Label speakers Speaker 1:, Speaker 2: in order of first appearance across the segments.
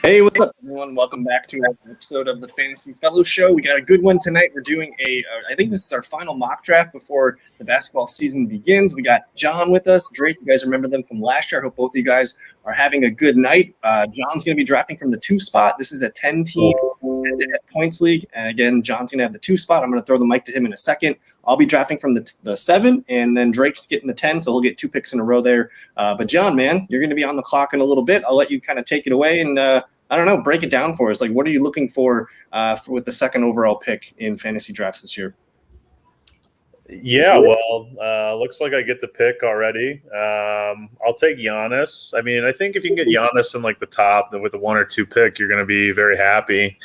Speaker 1: Hey, what's up, everyone? Welcome back to another episode of the Fantasy Fellow Show. We got a good one tonight. We're doing I think this is our final mock draft before the basketball season begins. We got John with us, Drake. You guys remember them from last year. I hope both of you guys are having a good night. John's going to be drafting from the 2 spot. This is a 10-team points league. And again, John's going to have the 2 spot. I'm going to throw the mic to him in a second. I'll be drafting from the 7, and then Drake's getting the 10, so he'll get 2 picks in a row there. But John, man, you're going to be on the clock in a little bit. I'll let you kind of take it away and I don't know, break it down for us. Like, what are you looking for with the 2nd overall pick in fantasy drafts this year?
Speaker 2: Yeah, well, looks like I get the pick already. I'll take Giannis. I mean, I think if you can get Giannis in like the top with the 1 or 2 pick, you're going to be very happy.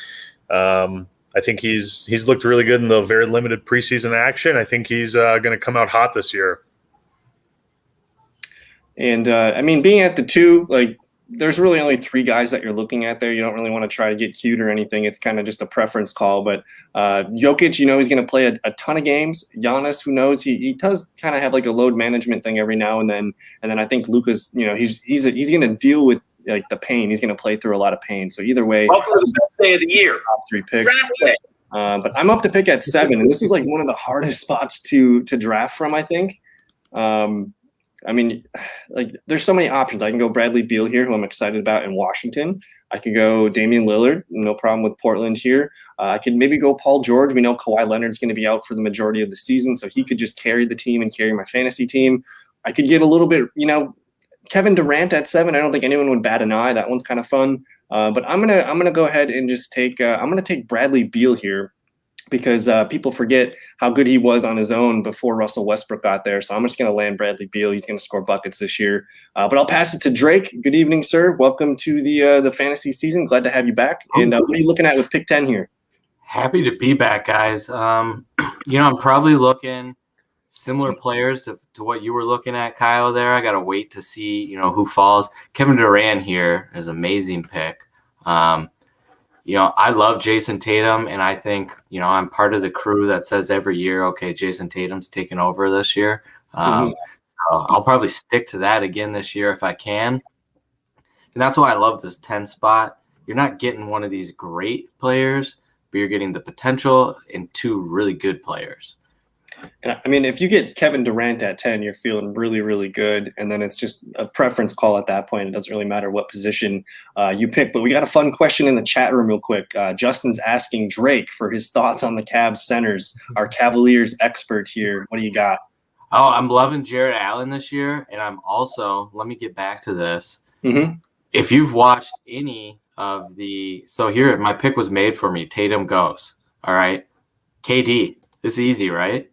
Speaker 2: I think he's looked really good in the very limited preseason action. I think he's going to come out hot this year. And
Speaker 1: I mean, being at the 2, like, there's really only 3 guys that you're looking at there. You don't really want to try to get cute or anything. It's kind of just a preference call. But Jokic, you know, he's going to play a ton of games. Giannis, who knows? He does kind of have like a load management thing every now and then. And then I think Luka's, you know, he's going to deal with like the pain. He's going to play through a lot of pain. So either way,
Speaker 3: welcome to the best day of the year.
Speaker 1: Top 3 picks. But I'm up to pick at 7, and this is like one of the hardest spots to draft from, I think. I mean, like, there's so many options. I can go Bradley Beal here, who I'm excited about in Washington. I could go Damian Lillard, no problem with Portland here. I could maybe go Paul George. We know Kawhi Leonard's going to be out for the majority of the season, so he could just carry the team and carry my fantasy team. I could get a little bit, you know, Kevin Durant at 7. I don't think anyone would bat an eye. That one's kind of fun. But I'm gonna go ahead and just take I'm gonna take Bradley Beal here, because people forget how good he was on his own before Russell Westbrook got there. So I'm just going to land Bradley Beal. He's going to score buckets this year. But I'll pass it to Drake. Good evening, sir. Welcome to the fantasy season. Glad to have you back. And what are you looking at with pick 10 here?
Speaker 4: Happy to be back, guys. You know, I'm probably looking similar players to what you were looking at, Kyle, there. I got to wait to see, you know, who falls. Kevin Durant here is an amazing pick. You know, I love Jason Tatum, and I think, you know, I'm part of the crew that says every year, okay, Jason Tatum's taking over this year. So I'll probably stick to that again this year if I can. And that's why I love this 10 spot. You're not getting one of these great players, but you're getting the potential in 2 really good players.
Speaker 1: And I mean, if you get Kevin Durant at 10, you're feeling really, really good. And then it's just a preference call at that point. It doesn't really matter what position you pick. But we got a fun question in the chat room real quick. Justin's asking Drake for his thoughts on the Cavs centers. Our Cavaliers expert here. What do you got?
Speaker 4: Oh, I'm loving Jarrett Allen this year. And I'm also, let me get back to this. If you've watched any of so here, my pick was made for me. Tatum goes. All right. KD. This is easy, right?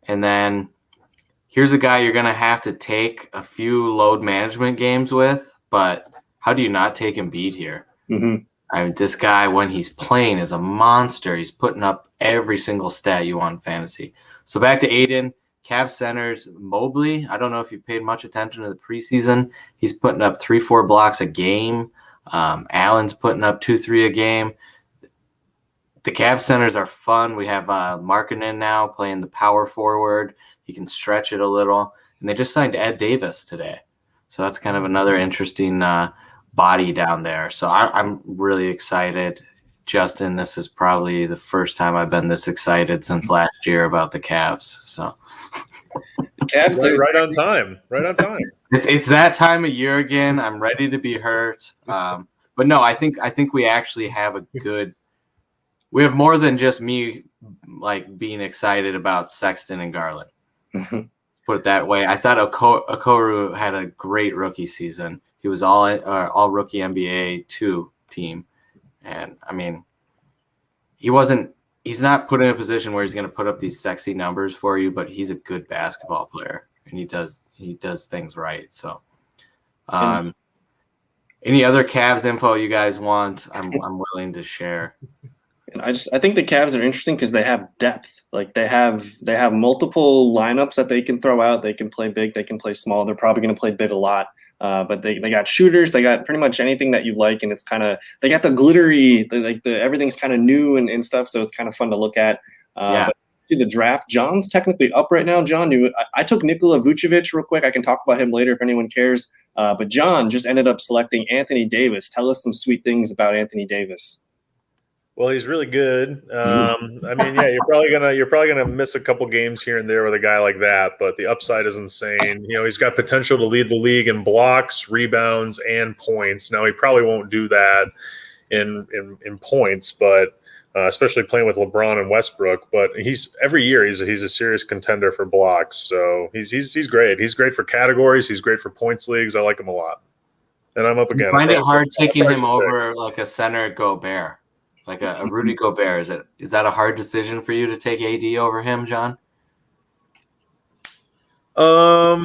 Speaker 4: And then here's a guy you're going to have to take a few load management games with, but how do you not take Embiid here? I mean, this guy, when he's playing, is a monster. He's putting up every single stat you want in fantasy. So back to Aiden, Cavs centers, Mobley. I don't know if you paid much attention to the preseason. He's putting up 3-4 blocks a game. Allen's putting up 2-3 a game. The Cavs centers are fun. We have Markkanen now playing the power forward. He can stretch it a little. And they just signed Ed Davis today. So that's kind of another interesting body down there. So I'm really excited. Justin, this is probably the first time I've been this excited since last year about the Cavs. So
Speaker 1: the Cavs
Speaker 2: right on time. Right on time.
Speaker 4: It's that time of year again. I'm ready to be hurt. But no, I think we actually have a good – we have more than just me like being excited about Sexton and Garland. Put it that way. I thought Okoro had a great rookie season. He was all rookie NBA 2 team. And I mean, he's not put in a position where he's going to put up these sexy numbers for you, but he's a good basketball player and he does things right. So, any other Cavs info you guys want, I'm willing to share.
Speaker 1: And I think the Cavs are interesting because they have depth. Like they have multiple lineups that they can throw out. They can play big, they can play small. They're probably going to play big a lot. But they got shooters. They got pretty much anything that you like, and it's kind of they got the glittery, everything's kind of new and stuff. So it's kind of fun to look at. But to the draft, John's technically up right now. John, I took Nikola Vucevic real quick. I can talk about him later if anyone cares. But John just ended up selecting Anthony Davis. Tell us some sweet things about Anthony Davis.
Speaker 2: Well, he's really good. I mean, yeah, you're probably gonna miss a couple games here and there with a guy like that, but the upside is insane. He's got potential to lead the league in blocks, rebounds, and points. Now, he probably won't do that in points, but especially playing with LeBron and Westbrook. But every year he's a serious contender for blocks. So he's great. He's great for categories. He's great for points leagues. I like him a lot. And I'm up again.
Speaker 4: I find it hard taking him over like a center Gobert. Like a Rudy Gobert, is that a hard decision for you to take AD over him, John?
Speaker 2: I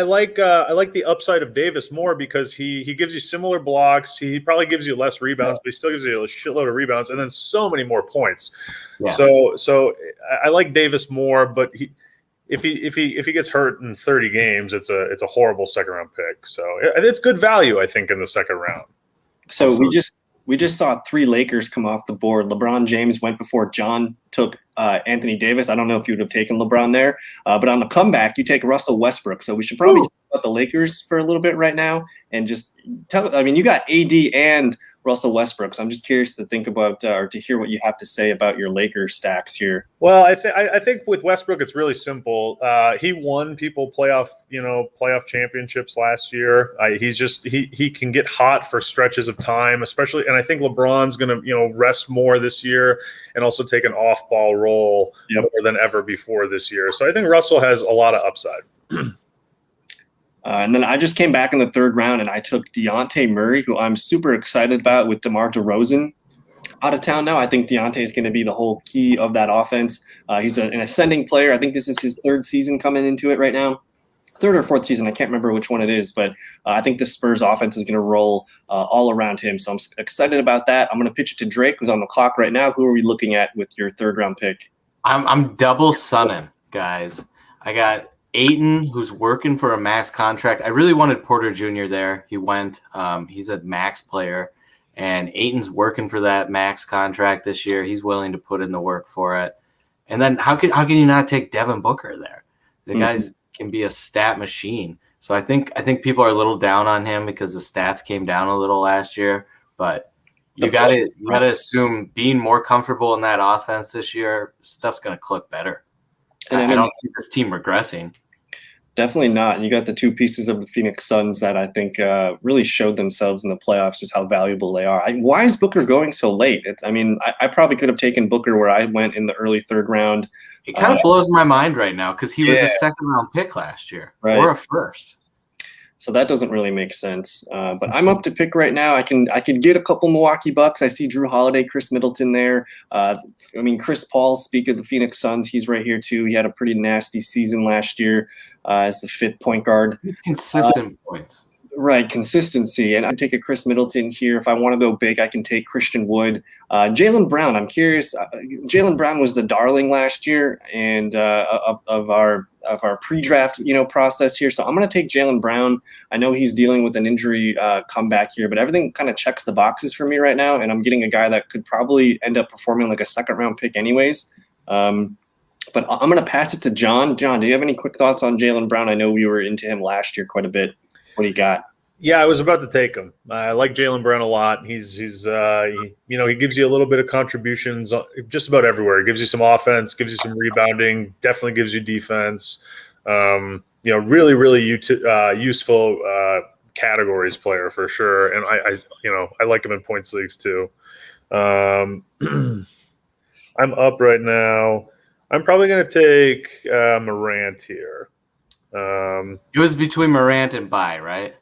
Speaker 2: like the upside of Davis more because he gives you similar blocks. He probably gives you less rebounds, but he still gives you a shitload of rebounds and then so many more points. Yeah. So I like Davis more, but if he gets hurt in 30 games, it's a horrible second round pick. So it's good value, I think, in the second round.
Speaker 1: So we just saw 3 Lakers come off the board. LeBron James went before John took Anthony Davis. I don't know if you would have taken LeBron there, but on the comeback, you take Russell Westbrook. So we should probably talk about the Lakers for a little bit right now and just you got AD and Russell Westbrook. So I'm just curious to think about or to hear what you have to say about your Lakers stacks here.
Speaker 2: Well, I think with Westbrook, it's really simple. He won people playoff championships last year. He can get hot for stretches of time, especially. And I think LeBron's going to rest more this year and also take an off-ball role more than ever before this year. So I think Russell has a lot of upside.
Speaker 1: And then I just came back in the 3rd round and I took Dejounte Murray, who I'm super excited about with DeMar DeRozan out of town now. I think Dejounte is going to be the whole key of that offense. He's an ascending player. I think this is his 3rd season coming into it right now. 3rd or 4th season. I can't remember which one it is, but I think the Spurs offense is going to roll all around him. So I'm excited about that. I'm going to pitch it to Drake, who's on the clock right now. Who are we looking at with your 3rd round pick?
Speaker 4: I'm double sunning, guys. I got Ayton, who's working for a max contract. I really wanted Porter Jr. there. He went. He's a max player, and Ayton's working for that max contract this year. He's willing to put in the work for it. And then how can you not take Devin Booker there? The guys can be a stat machine. So I think people are a little down on him because the stats came down a little last year. But you got to assume being more comfortable in that offense this year, stuff's going to click better. And I don't see this team regressing.
Speaker 1: Definitely not. And you got the 2 pieces of the Phoenix Suns that I think really showed themselves in the playoffs, just how valuable they are. Why is Booker going so late? I probably could have taken Booker where I went in the early 3rd round.
Speaker 4: It kind of blows my mind right now because he was a 2nd round pick last year or a 1st.
Speaker 1: So that doesn't really make sense. But I'm up to pick right now. I can get a couple Milwaukee Bucks. I see Drew Holiday, Chris Middleton there. Chris Paul, speak of the Phoenix Suns, he's right here too. He had a pretty nasty season last year as the 5th point guard.
Speaker 4: Consistent points.
Speaker 1: Right, consistency. And I take a Chris Middleton here. If I want to go big, I can take Christian Wood. Jaylen Brown, I'm curious. Jaylen Brown was the darling last year and of our pre-draft process here. So I'm going to take Jaylen Brown. I know he's dealing with an injury comeback here, but everything kind of checks the boxes for me right now. And I'm getting a guy that could probably end up performing like a 2nd round pick anyways. But I'm going to pass it to John. John, do you have any quick thoughts on Jaylen Brown? I know we were into him last year quite a bit. What do you got?
Speaker 2: Yeah, I was about to take him. I like Jaylen Brown a lot. He gives you a little bit of contributions just about everywhere. He gives you some offense, gives you some rebounding, definitely gives you defense. Really, really useful categories player for sure. And I like him in points leagues too. I'm up right now. I'm probably going to take Morant here.
Speaker 4: It was between Morant and Bai, right?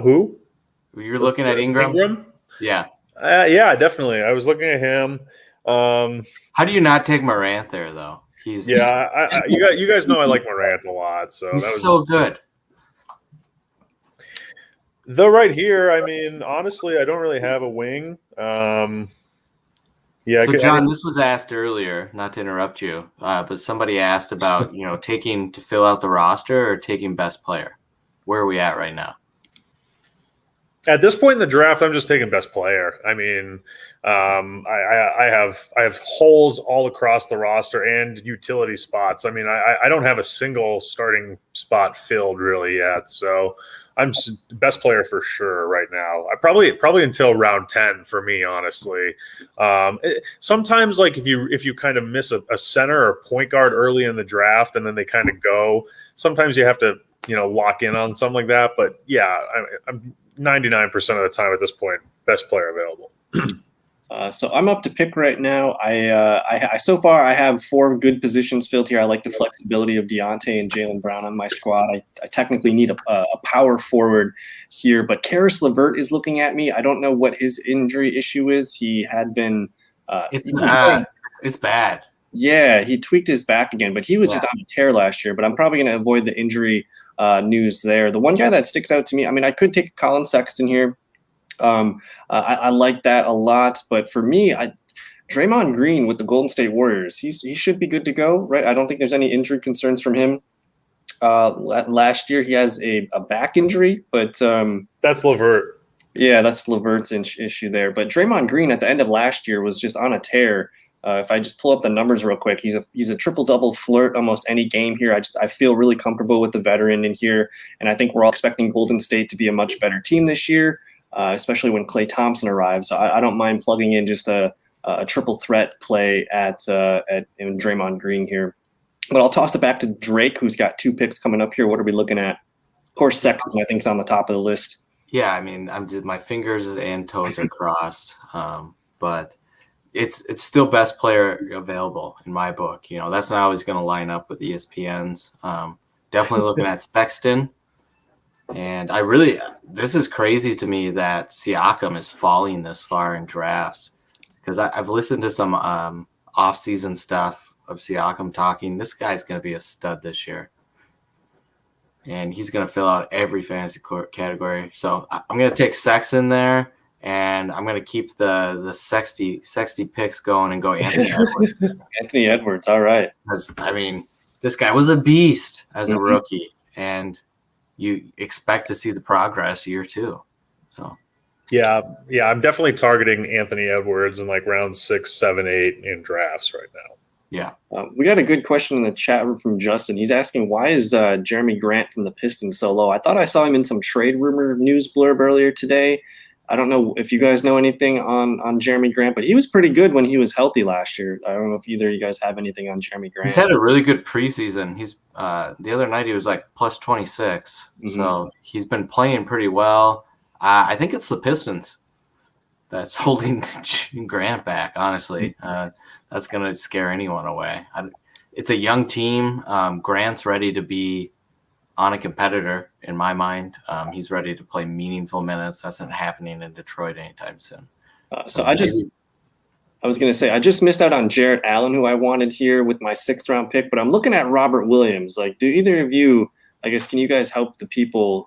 Speaker 2: Who?
Speaker 4: You're looking at Ingram? Yeah.
Speaker 2: Yeah, definitely. I was looking at him.
Speaker 4: How do you not take Morant there, though?
Speaker 2: You guys know I like Morant a lot. So
Speaker 4: he's so good.
Speaker 2: Though right here, honestly, I don't really have a wing.
Speaker 4: So, John, this was asked earlier, not to interrupt you, but somebody asked about, taking to fill out the roster or taking best player. Where are we at right now?
Speaker 2: At this point in the draft, I'm just taking best player. I mean, I have holes all across the roster and utility spots. I mean, I don't have a single starting spot filled really yet. So I'm best player for sure right now. I probably until round 10 for me, honestly. Sometimes like if you kind of miss a center or point guard early in the draft and then they kind of go, sometimes you have to lock in on something like that. But yeah, I'm 99% of the time at this point, best player available.
Speaker 1: So I'm up to pick right now. I so far I have 4 good positions filled here. I like the flexibility of Deontay and Jaylen Brown on my squad. I technically need a power forward here, but Karis LeVert is looking at me. I don't know what his injury issue is. He had been
Speaker 4: it's bad.
Speaker 1: Yeah, he tweaked his back again, but he was just on a tear last year. But I'm probably going to avoid the injury news there. The one guy that sticks out to me, I mean, I could take Colin Sexton here. I like that a lot, but for me, Draymond Green with the Golden State Warriors, he should be good to go, right? I don't think there's any injury concerns from him. Last year he has a back injury, but
Speaker 2: that's LeVert.
Speaker 1: Yeah, that's LeVert's issue there. But Draymond Green at the end of last year was just on a tear. If I just pull up the numbers real quick, he's a triple-double flirt almost any game here. I feel really comfortable with the veteran in here, and I think we're all expecting Golden State to be a much better team this year. Especially when Klay Thompson arrives. So I don't mind plugging in just a triple threat play in Draymond Green here. But I'll toss it back to Drake, who's got 2 picks coming up here. What are we looking at? Of course, Sexton, I think, is on the top of the list.
Speaker 4: Yeah, I mean, my fingers and toes are crossed, but it's still best player available in my book. That's not always going to line up with ESPN's. Definitely looking at Sexton. And this is crazy to me that Siakam is falling this far in drafts, because I've listened to some off-season stuff of Siakam talking. This guy's going to be a stud this year, and he's going to fill out every fantasy category. So I'm going to take Sexton there, and I'm going to keep the sexy picks going and go Anthony Edwards.
Speaker 1: Anthony Edwards, all right.
Speaker 4: Because, I mean, this guy was a beast as a rookie, and you expect to see the progress year 2. So,
Speaker 2: yeah, I'm definitely targeting Anthony Edwards in like round 6, 7, 8 in drafts right now.
Speaker 4: Yeah,
Speaker 1: we got a good question in the chat room from Justin. He's asking, why is Jeremy Grant from the Pistons so low? I thought I saw him in some trade rumor news blurb earlier today. I don't know if you guys know anything on Jeremy Grant, but he was pretty good when he was healthy last year. I don't know if either of you guys have anything on Jeremy Grant.
Speaker 4: He's had a really good preseason. He's the other night he was like plus 26, so he's been playing pretty well. I think it's the Pistons that's holding Grant back. Honestly, that's going to scare anyone away. It's a young team. Grant's ready to be on a competitor in my mind. He's ready to play meaningful minutes. That's not happening in Detroit anytime soon.
Speaker 1: I was going to say, I just missed out on Jarrett Allen, who I wanted here with my 6th round pick, but I'm looking at Robert Williams. Like, do either of you, I guess, can you guys help the people?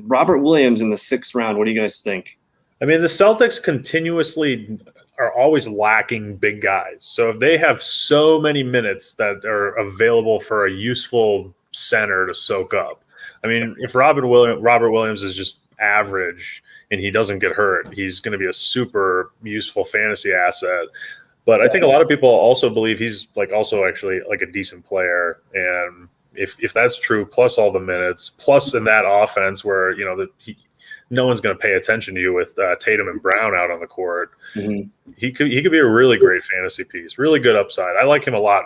Speaker 1: Robert Williams in the 6th round, what do you guys think?
Speaker 2: I mean, the Celtics continuously are always lacking big guys. So if they have so many minutes that are available for a useful center to soak up. I mean, if Robert Williams is just average and he doesn't get hurt, he's going to be a super useful fantasy asset. But I think a lot of people also believe he's also actually a decent player. And if that's true, plus all the minutes, plus in that offense where no one's going to pay attention to you with Tatum and Brown out on the court, he could be a really great fantasy piece, really good upside. I like him a lot.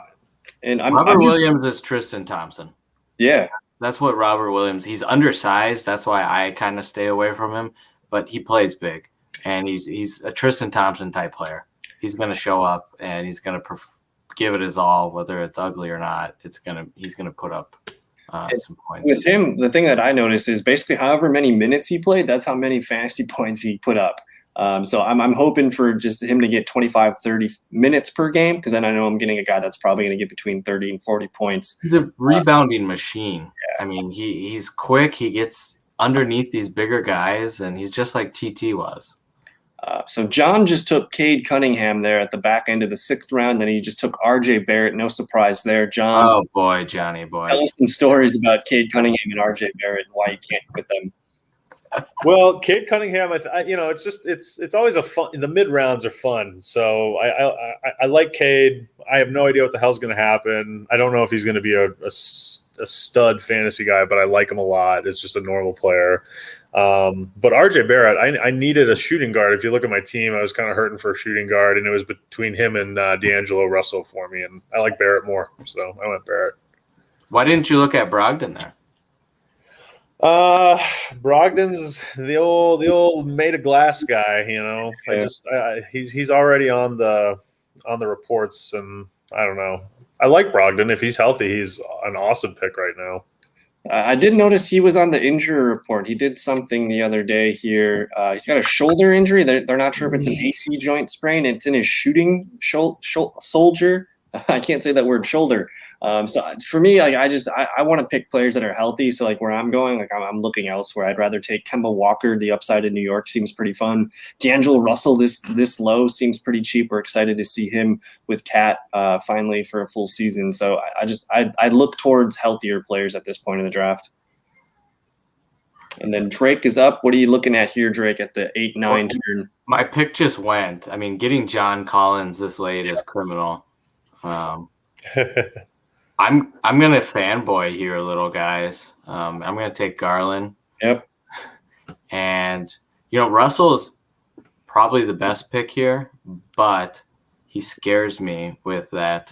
Speaker 4: And Robert Williams is Tristan Thompson.
Speaker 1: Yeah,
Speaker 4: that's what Robert Williams. He's undersized. That's why I kind of stay away from him. But he plays big, and he's a Tristan Thompson type player. He's going to show up, and he's going to give it his all, whether it's ugly or not. He's going to put up some points.
Speaker 1: With him, the thing that I noticed is basically however many minutes he played, that's how many fantasy points he put up. So I'm hoping for just him to get 25, 30 minutes per game, because then I know I'm getting a guy that's probably going to get between 30 and 40 points.
Speaker 4: He's a rebounding machine. Yeah. I mean, he's quick. He gets underneath these bigger guys, and he's just like TT was.
Speaker 1: So John just took Cade Cunningham there at the back end of the 6th round. Then he just took RJ Barrett. No surprise there, John.
Speaker 4: Oh, boy, Johnny boy.
Speaker 1: Tell us some stories about Cade Cunningham and RJ Barrett and why you can't quit them.
Speaker 2: Well, Cade Cunningham, it's always a fun. The mid rounds are fun, so I like Cade. I have no idea what the hell's going to happen. I don't know if he's going to be a stud fantasy guy, but I like him a lot. It's just a normal player. But RJ Barrett, I needed a shooting guard. If you look at my team, I was kind of hurting for a shooting guard, and it was between him and D'Angelo Russell for me, and I like Barrett more, so I went Barrett. Why
Speaker 4: didn't you look at Brogdon there?
Speaker 2: Brogdon's the old made of glass guy, Yeah. He's already on the reports, and I don't know. I like Brogdon. If he's healthy, he's an awesome pick right now.
Speaker 1: I did notice he was on the injury report. He did something the other day here. He's got a shoulder injury. They're not sure if it's an AC joint sprain. It's in his shooting soldier. I can't say that word, shoulder. So for me, like I want to pick players that are healthy. So like where I'm going, like I'm looking elsewhere. I'd rather take Kemba Walker. The upside in New York seems pretty fun. D'Angelo Russell this low seems pretty cheap. We're excited to see him with Cat finally for a full season. So I look towards healthier players at this point in the draft. And then Drake is up. What are you looking at here, Drake, at the 8-9 turn?
Speaker 4: My pick just went. I mean, getting John Collins this late is criminal. I'm gonna fanboy here a little, guys. I'm gonna take Garland.
Speaker 1: Yep.
Speaker 4: And Russell is probably the best pick here, but he scares me with that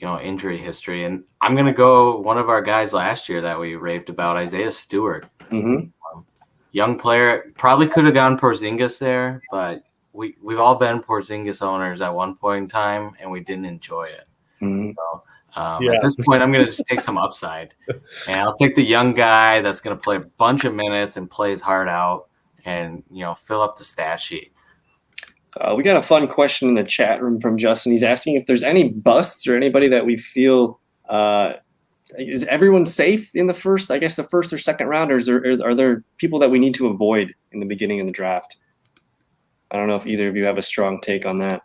Speaker 4: injury history. And I'm gonna go one of our guys last year that we raved about, Isaiah Stewart.
Speaker 1: Mm-hmm.
Speaker 4: Young player, probably could have gone Porzingis there, but we've all been Porzingis owners at one point in time, and we didn't enjoy it.
Speaker 1: Mm-hmm.
Speaker 4: So, at this point, I'm going to just take some upside, and I'll take the young guy that's going to play a bunch of minutes and play his heart out, and fill up the stat sheet.
Speaker 1: We got a fun question in the chat room from Justin. He's asking if there's any busts or anybody that we feel is everyone safe in the first or second round, or are there people that we need to avoid in the beginning of the draft? I don't know if either of you have a strong take on that.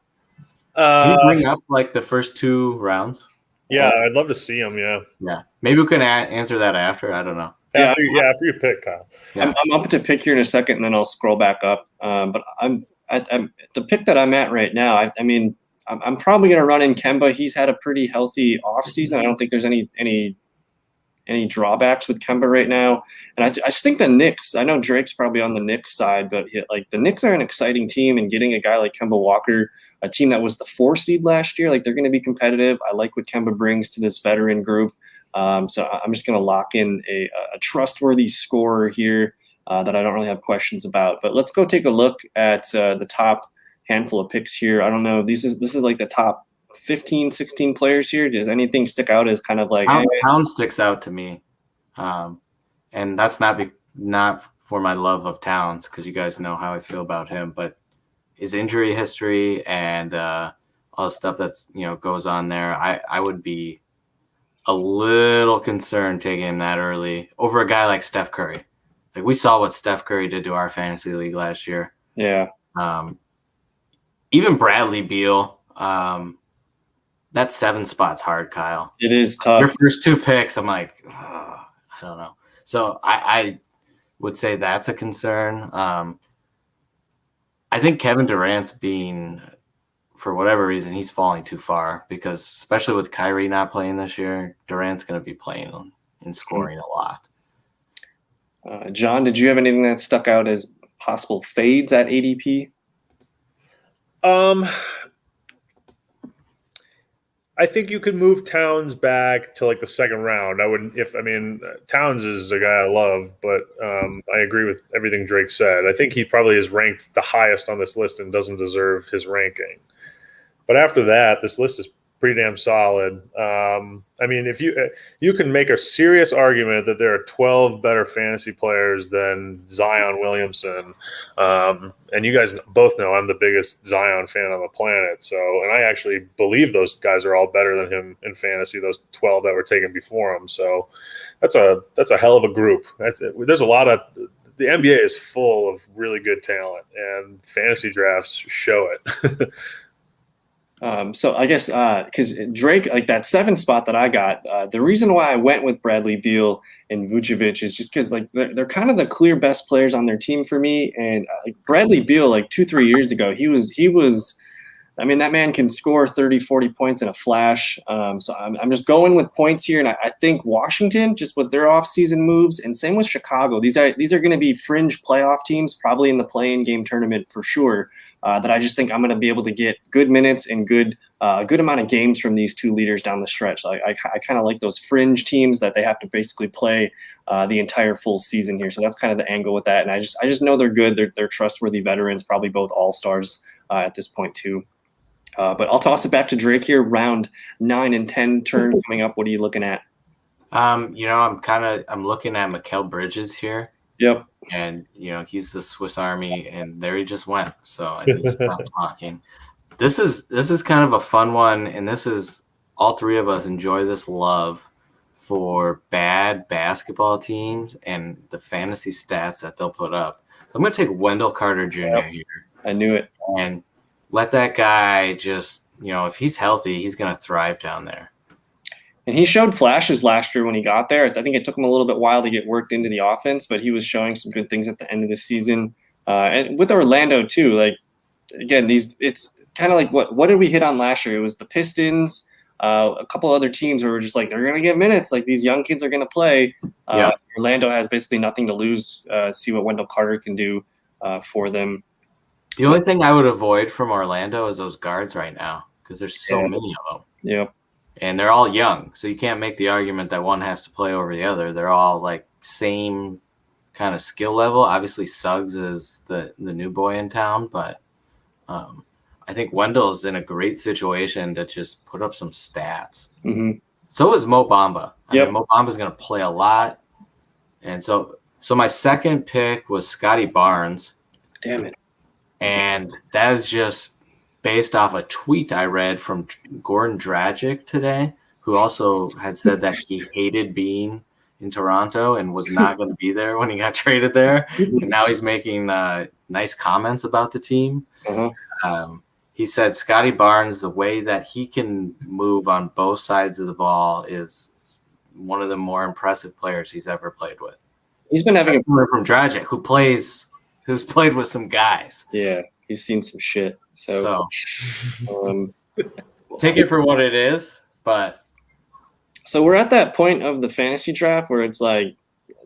Speaker 4: Can you bring up like the first 2 rounds?
Speaker 2: Yeah, I'd love to see them. Yeah.
Speaker 4: Yeah. Maybe we can answer that after. I don't know.
Speaker 2: After you pick, Kyle.
Speaker 1: Yeah. I'm up to pick here in a second, and then I'll scroll back up. But I'm the pick that I'm at right now. I mean, I'm probably going to run in Kemba. He's had a pretty healthy offseason. I don't think there's any drawbacks with Kemba right now. And I just think the Knicks, I know Drake's probably on the Knicks side, but the Knicks are an exciting team, and getting a guy like Kemba Walker, a team that was the 4 seed last year, they're going to be competitive. I like what Kemba brings to this veteran group. So I'm just going to lock in a trustworthy scorer here that I don't really have questions about. But let's go take a look at the top handful of picks here. I don't know. This is like the top 15, 16 players here. Does anything stick out as kind of like
Speaker 4: Pound sticks out to me, and that's not for my love of Towns, because you guys know how I feel about him, but his injury history and all the stuff that's goes on there, I would be a little concerned taking him that early over a guy like Steph Curry. Like, we saw what Steph Curry did to our fantasy league last year.
Speaker 1: Yeah.
Speaker 4: Even Bradley Beal. That 7 spot's hard, Kyle.
Speaker 1: It is tough.
Speaker 4: Your first 2 picks, I'm like, I don't know. So I would say that's a concern. I think Kevin Durant's for whatever reason, he's falling too far, because especially with Kyrie not playing this year, Durant's going to be playing and scoring a lot.
Speaker 1: John, did you have anything that stuck out as possible fades at ADP?
Speaker 2: I think you could move Towns back to like the second round. Towns is a guy I love, but I agree with everything Drake said. I think he probably is ranked the highest on this list and doesn't deserve his ranking. But after that, this list is pretty damn solid. If you can make a serious argument that there are 12 better fantasy players than Zion Williamson, and you guys both know I'm the biggest Zion fan on the planet. So, and I actually believe those guys are all better than him in fantasy, those 12 that were taken before him. So that's a hell of a group. There's a lot of the NBA is full of really good talent, and fantasy drafts show it.
Speaker 1: So I guess because Drake, like that 7 spot that I got, the reason why I went with Bradley Beal and Vucevic is just because like they're kind of the clear best players on their team for me. And Bradley Beal, like 2-3 years ago, he was. I mean, that man can score 30, 40 points in a flash. So I'm just going with points here. And I think Washington, just with their offseason moves, and same with Chicago, these are going to be fringe playoff teams, probably in the play-in game tournament for sure, that I just think I'm going to be able to get good minutes and good amount of games from these two leaders down the stretch. I kind of like those fringe teams that they have to basically play the entire full season here. So that's kind of the angle with that. And I just know they're good. They're trustworthy veterans, probably both all-stars at this point too. But I'll toss it back to Drake here. Round 9 and 10 turn coming up. What are you looking at?
Speaker 4: I'm looking at Mikal Bridges here.
Speaker 1: Yep.
Speaker 4: And he's the Swiss Army, and there he just went. So I need to stop talking. This is kind of a fun one, and this is all three of us enjoy this love for bad basketball teams and the fantasy stats that they'll put up. So I'm going to take Wendell Carter Jr. here.
Speaker 1: I knew it.
Speaker 4: And let that guy just, if he's healthy, he's going to thrive down there.
Speaker 1: And he showed flashes last year when he got there. I think it took him a little bit while to get worked into the offense, but he was showing some good things at the end of the season. And with Orlando too, like again, it's kind of like what did we hit on last year? It was the Pistons, a couple other teams where we're just like, they're going to get minutes. Like these young kids are going to play. Orlando has basically nothing to lose. See what Wendell Carter can do for them.
Speaker 4: The only thing I would avoid from Orlando is those guards right now because there's so many of them.
Speaker 1: Yep.
Speaker 4: And they're all young, so you can't make the argument that one has to play over the other. They're all like same kind of skill level. Obviously, Suggs is the new boy in town, but I think Wendell's in a great situation to just put up some stats.
Speaker 1: Mm-hmm.
Speaker 4: So is Mo Bamba.
Speaker 1: Yep.
Speaker 4: Mo Bamba's going to play a lot. And so my second pick was Scottie Barnes.
Speaker 1: Damn it.
Speaker 4: And that is just based off a tweet I read from Goran Dragic today, who also had said that he hated being in Toronto and was not going to be there when he got traded there. And now he's making nice comments about the team.
Speaker 1: Uh-huh.
Speaker 4: He said Scottie Barnes, the way that he can move on both sides of the ball is one of the more impressive players he's ever played with.
Speaker 1: He's been having
Speaker 4: from Dragic, who's played with some guys.
Speaker 1: Yeah, he's seen some shit. So
Speaker 4: take it for what it is, but
Speaker 1: so we're at that point of the fantasy draft where it's like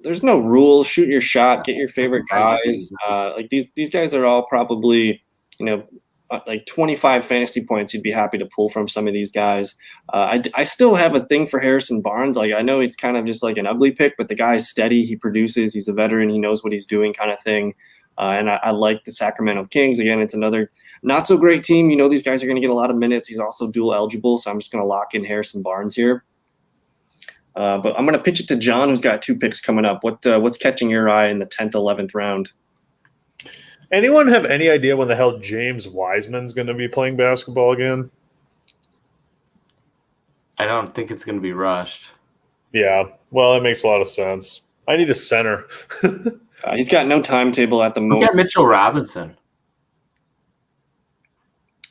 Speaker 1: there's no rule. Shoot your shot, get your favorite guys. Like these guys are all probably, like 25 fantasy points you'd be happy to pull from some of these guys. I still have a thing for Harrison Barnes. Like I know it's kind of just like an ugly pick, but the guy's steady. He produces. He's a veteran. He knows what he's doing kind of thing. And I like the Sacramento Kings. Again, it's another not so great team. These guys are going to get a lot of minutes. He's also dual eligible, so I'm just going to lock in Harrison Barnes here. But I'm going to pitch it to John, who's got 2 picks coming up. What's catching your eye in the 10th, 11th round?
Speaker 2: Anyone have any idea when the hell James Wiseman's going to be playing basketball again?
Speaker 4: I don't think it's going to be rushed.
Speaker 2: Yeah, well, that makes a lot of sense. I need a center.
Speaker 1: He's got no timetable at the moment.
Speaker 4: Look at Mitchell Robinson.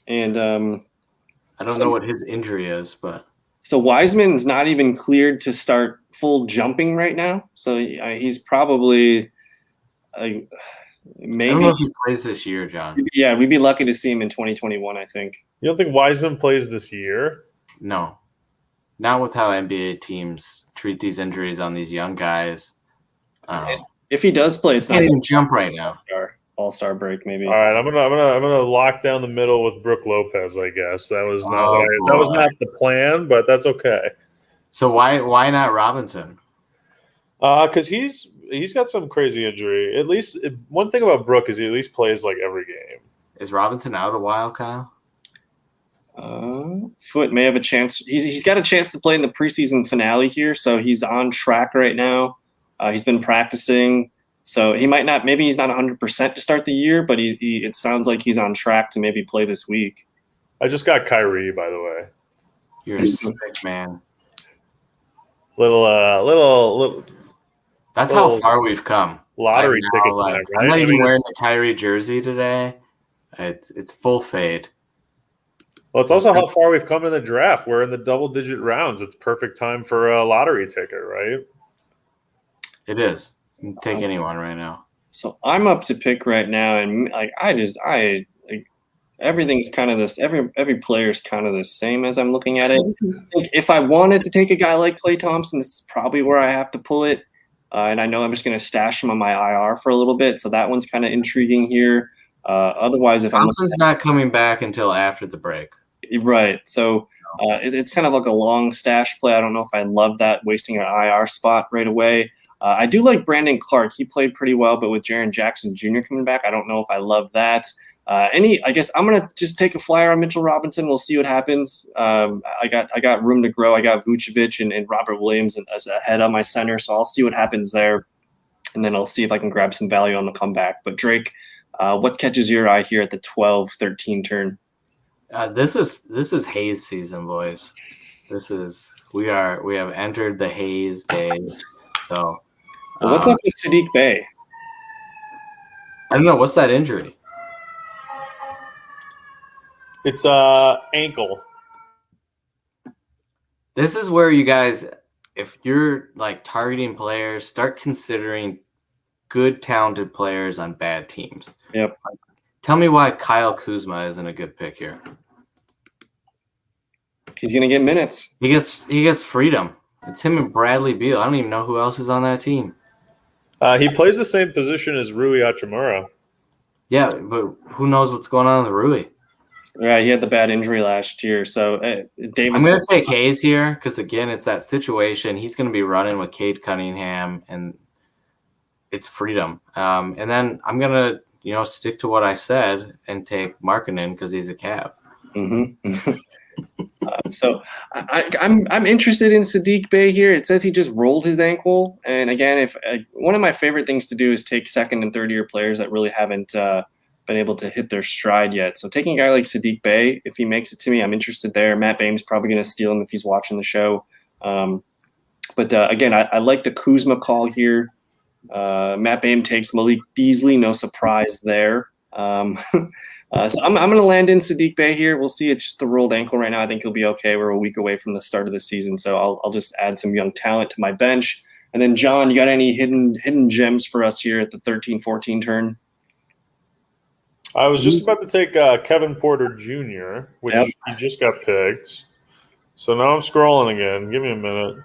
Speaker 1: And
Speaker 4: I don't know what his injury is, but
Speaker 1: so Wiseman's not even cleared to start full jumping right now. So he's probably maybe.
Speaker 4: I don't know if he plays this year, John.
Speaker 1: Yeah, we'd be lucky to see him in 2021, I think.
Speaker 2: You don't think Wiseman plays this year?
Speaker 4: No. Not with how NBA teams treat these injuries on these young guys.
Speaker 1: If he does play, it's not
Speaker 4: can't even jump right now.
Speaker 1: All-star break, maybe.
Speaker 2: All right, I'm gonna lock down the middle with Brook Lopez. I guess that was not the plan, but that's okay.
Speaker 4: So why not Robinson?
Speaker 2: Because he's got some crazy injury. At least one thing about Brook is he at least plays like every game.
Speaker 4: Is Robinson out a while, Kyle?
Speaker 1: Foot may have a chance. He's got a chance to play in the preseason finale here, so he's on track right now. He's been practicing, so he might not. Maybe he's not 100% to start the year, but it sounds like he's on track to maybe play this week.
Speaker 2: I just got Kyrie, by the way.
Speaker 4: You're a sick man.
Speaker 2: Little.
Speaker 4: That's how far we've come.
Speaker 2: Lottery ticket time, right?
Speaker 4: I'm not even wearing the Kyrie jersey today. It's full fade.
Speaker 2: Well, it's also how far we've come in the draft. We're in the double-digit rounds. It's perfect time for a lottery ticket, right?
Speaker 4: It is. You can take anyone right now.
Speaker 1: So I'm up to pick right now, and like everything's kind of this. Every player's kind of the same as I'm looking at it. If I wanted to take a guy like Klay Thompson, this is probably where I have to pull it. And I know I'm just going to stash him on my IR for a little bit, so that one's kind of intriguing here. Otherwise, if
Speaker 4: Thompson's not coming back until after the break.
Speaker 1: Right. So it's kind of like a long stash play. I don't know if I love that, wasting an IR spot right away. I do like Brandon Clark. He played pretty well, but with Jaren Jackson Jr. coming back, I don't know if I love that. I guess I'm gonna just take a flyer on Mitchell Robinson. We'll see what happens. I got room to grow. I got Vucevic and Robert Williams as ahead on my center, so I'll see what happens there, and then I'll see if I can grab some value on the comeback. But Drake, what catches your eye here at the 12-13 turn?
Speaker 4: This is haze season, boys. We have entered the haze days. So
Speaker 1: what's up with Saddiq Bey?
Speaker 4: I don't know. What's that injury?
Speaker 2: It's ankle.
Speaker 4: This is where you guys, if you're like targeting players, start considering good, talented players on bad teams.
Speaker 1: Yep.
Speaker 4: Tell me why Kyle Kuzma isn't a good pick here.
Speaker 1: He's gonna get minutes.
Speaker 4: He gets freedom. It's him and Bradley Beal. I don't even know who else is on that team.
Speaker 2: He plays the same position as Rui Hachimura.
Speaker 4: Yeah, but who knows what's going on with Rui?
Speaker 1: Yeah, he had the bad injury last year. So Davis.
Speaker 4: I'm going to take Hayes here because, again, it's that situation. He's going to be running with Cade Cunningham, and it's freedom. And then I'm going to, stick to what I said and take Markkanen because he's a Cav.
Speaker 1: Mm-hmm. So I'm interested in Saddiq Bey here. It says he just rolled his ankle, and again, if one of my favorite things to do is take second and third year players that really haven't been able to hit their stride yet. So taking a guy like Saddiq Bey, if he makes it to me, I'm interested there. Matt Bame's probably going to steal him if he's watching the show. But again, I like the Kuzma call here. Matt Bame takes Malik Beasley, no surprise there. So I'm going to land in Saddiq Bey here. We'll see. It's just a rolled ankle right now. I think he'll be okay. We're a week away from the start of the season, so I'll just add some young talent to my bench. And then, John, you got any hidden gems for us here at the 13-14 turn?
Speaker 2: I was just about to take Kevin Porter Jr., which he just got picked. So now I'm scrolling again. Give me a minute.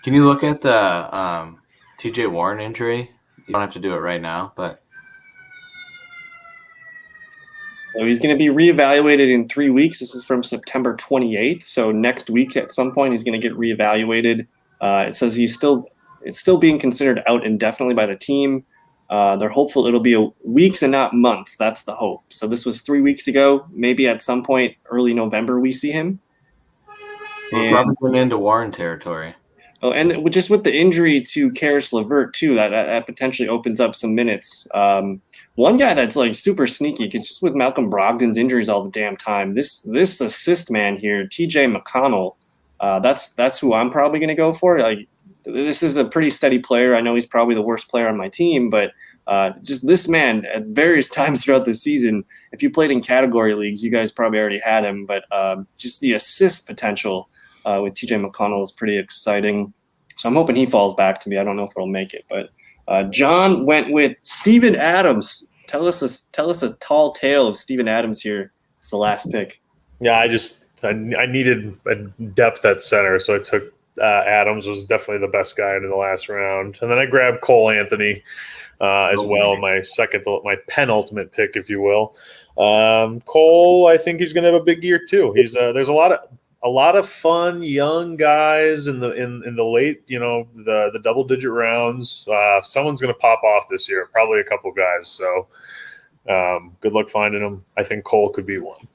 Speaker 4: Can you look at the TJ Warren injury? You don't have to do it right now, but.
Speaker 1: So he's going to be reevaluated in 3 weeks. This is from September 28th. So next week at some point he's going to get reevaluated. It says it's still being considered out indefinitely by the team. They're hopeful it'll be weeks and not months. That's the hope. So this was 3 weeks ago. Maybe at some point early November we see him.
Speaker 4: Robinson into Warren territory.
Speaker 1: Oh, and just with the injury to Karis LeVert too, that potentially opens up some minutes. One guy that's like super sneaky, because just with Malcolm Brogdon's injuries all the damn time, this assist man here, TJ McConnell, that's who I'm probably going to go for. Like, this is a pretty steady player. I know he's probably the worst player on my team, but just this man at various times throughout the season, if you played in category leagues, you guys probably already had him, but just the assist potential with TJ McConnell is pretty exciting. So I'm hoping he falls back to me. I don't know if it'll make it, but John went with Steven Adams. Tell us a tall tale of Steven Adams here. It's the last pick.
Speaker 2: Yeah, I needed a depth at center, so I took Adams. Was definitely the best guy in the last round, and then I grabbed Cole Anthony as well. My penultimate pick, if you will. Cole, I think he's going to have a big year too. There's a lot of fun young guys in the late, the double digit rounds. Someone's going to pop off this year, probably a couple guys. So good luck finding them. I think Cole could be one.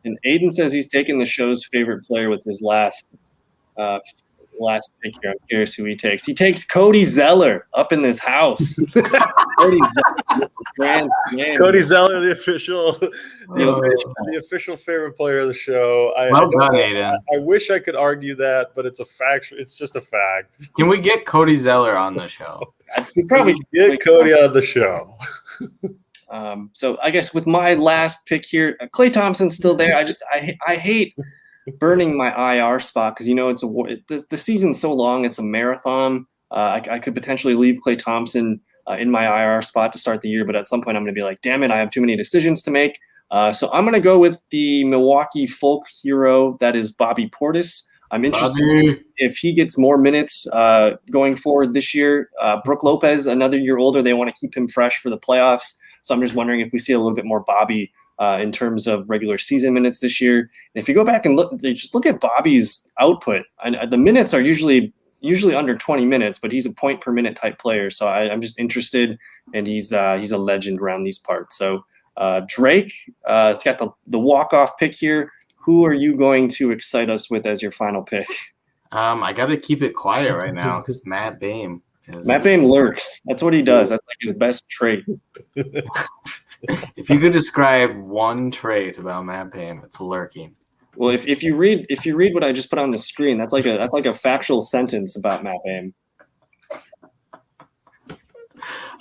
Speaker 1: And Aiden says he's taking the show's favorite player with his last pick here. I'm curious who he takes. He takes Cody Zeller up in this house. Cody Zeller,
Speaker 2: Cody Zeller, the official favorite player of the show. I wish I could argue that, but it's a fact. It's just a fact.
Speaker 4: Can we get Cody Zeller on the show?
Speaker 2: We probably get Cody on the show.
Speaker 1: So I guess with my last pick here, Klay Thompson's still there. I hate burning my IR spot because the season's so long. It's a marathon. I could potentially leave Klay Thompson in my IR spot to start the year, but at some point I'm going to be like, damn it, I have too many decisions to make. So I'm going to go with the Milwaukee folk hero that is Bobby Portis. I'm interested if he gets more minutes going forward this year. Brook Lopez, another year older, they want to keep him fresh for the playoffs. So I'm just wondering if we see a little bit more Bobby in terms of regular season minutes this year. And if you go back and look at Bobby's output, the minutes are usually under 20 minutes, but he's a point per minute type player. So I'm just interested, and he's a legend around these parts. So Drake, it's got the walk-off pick here. Who are you going to excite us with as your final pick?
Speaker 4: I got to keep it quiet right now because Matt Boehm
Speaker 1: lurks. That's what he does. That's like his best trait.
Speaker 4: If you could describe one trait about Matt Boehm, it's lurking.
Speaker 1: Well, if you read what I just put on the screen, that's like a factual sentence about Matt Boehm.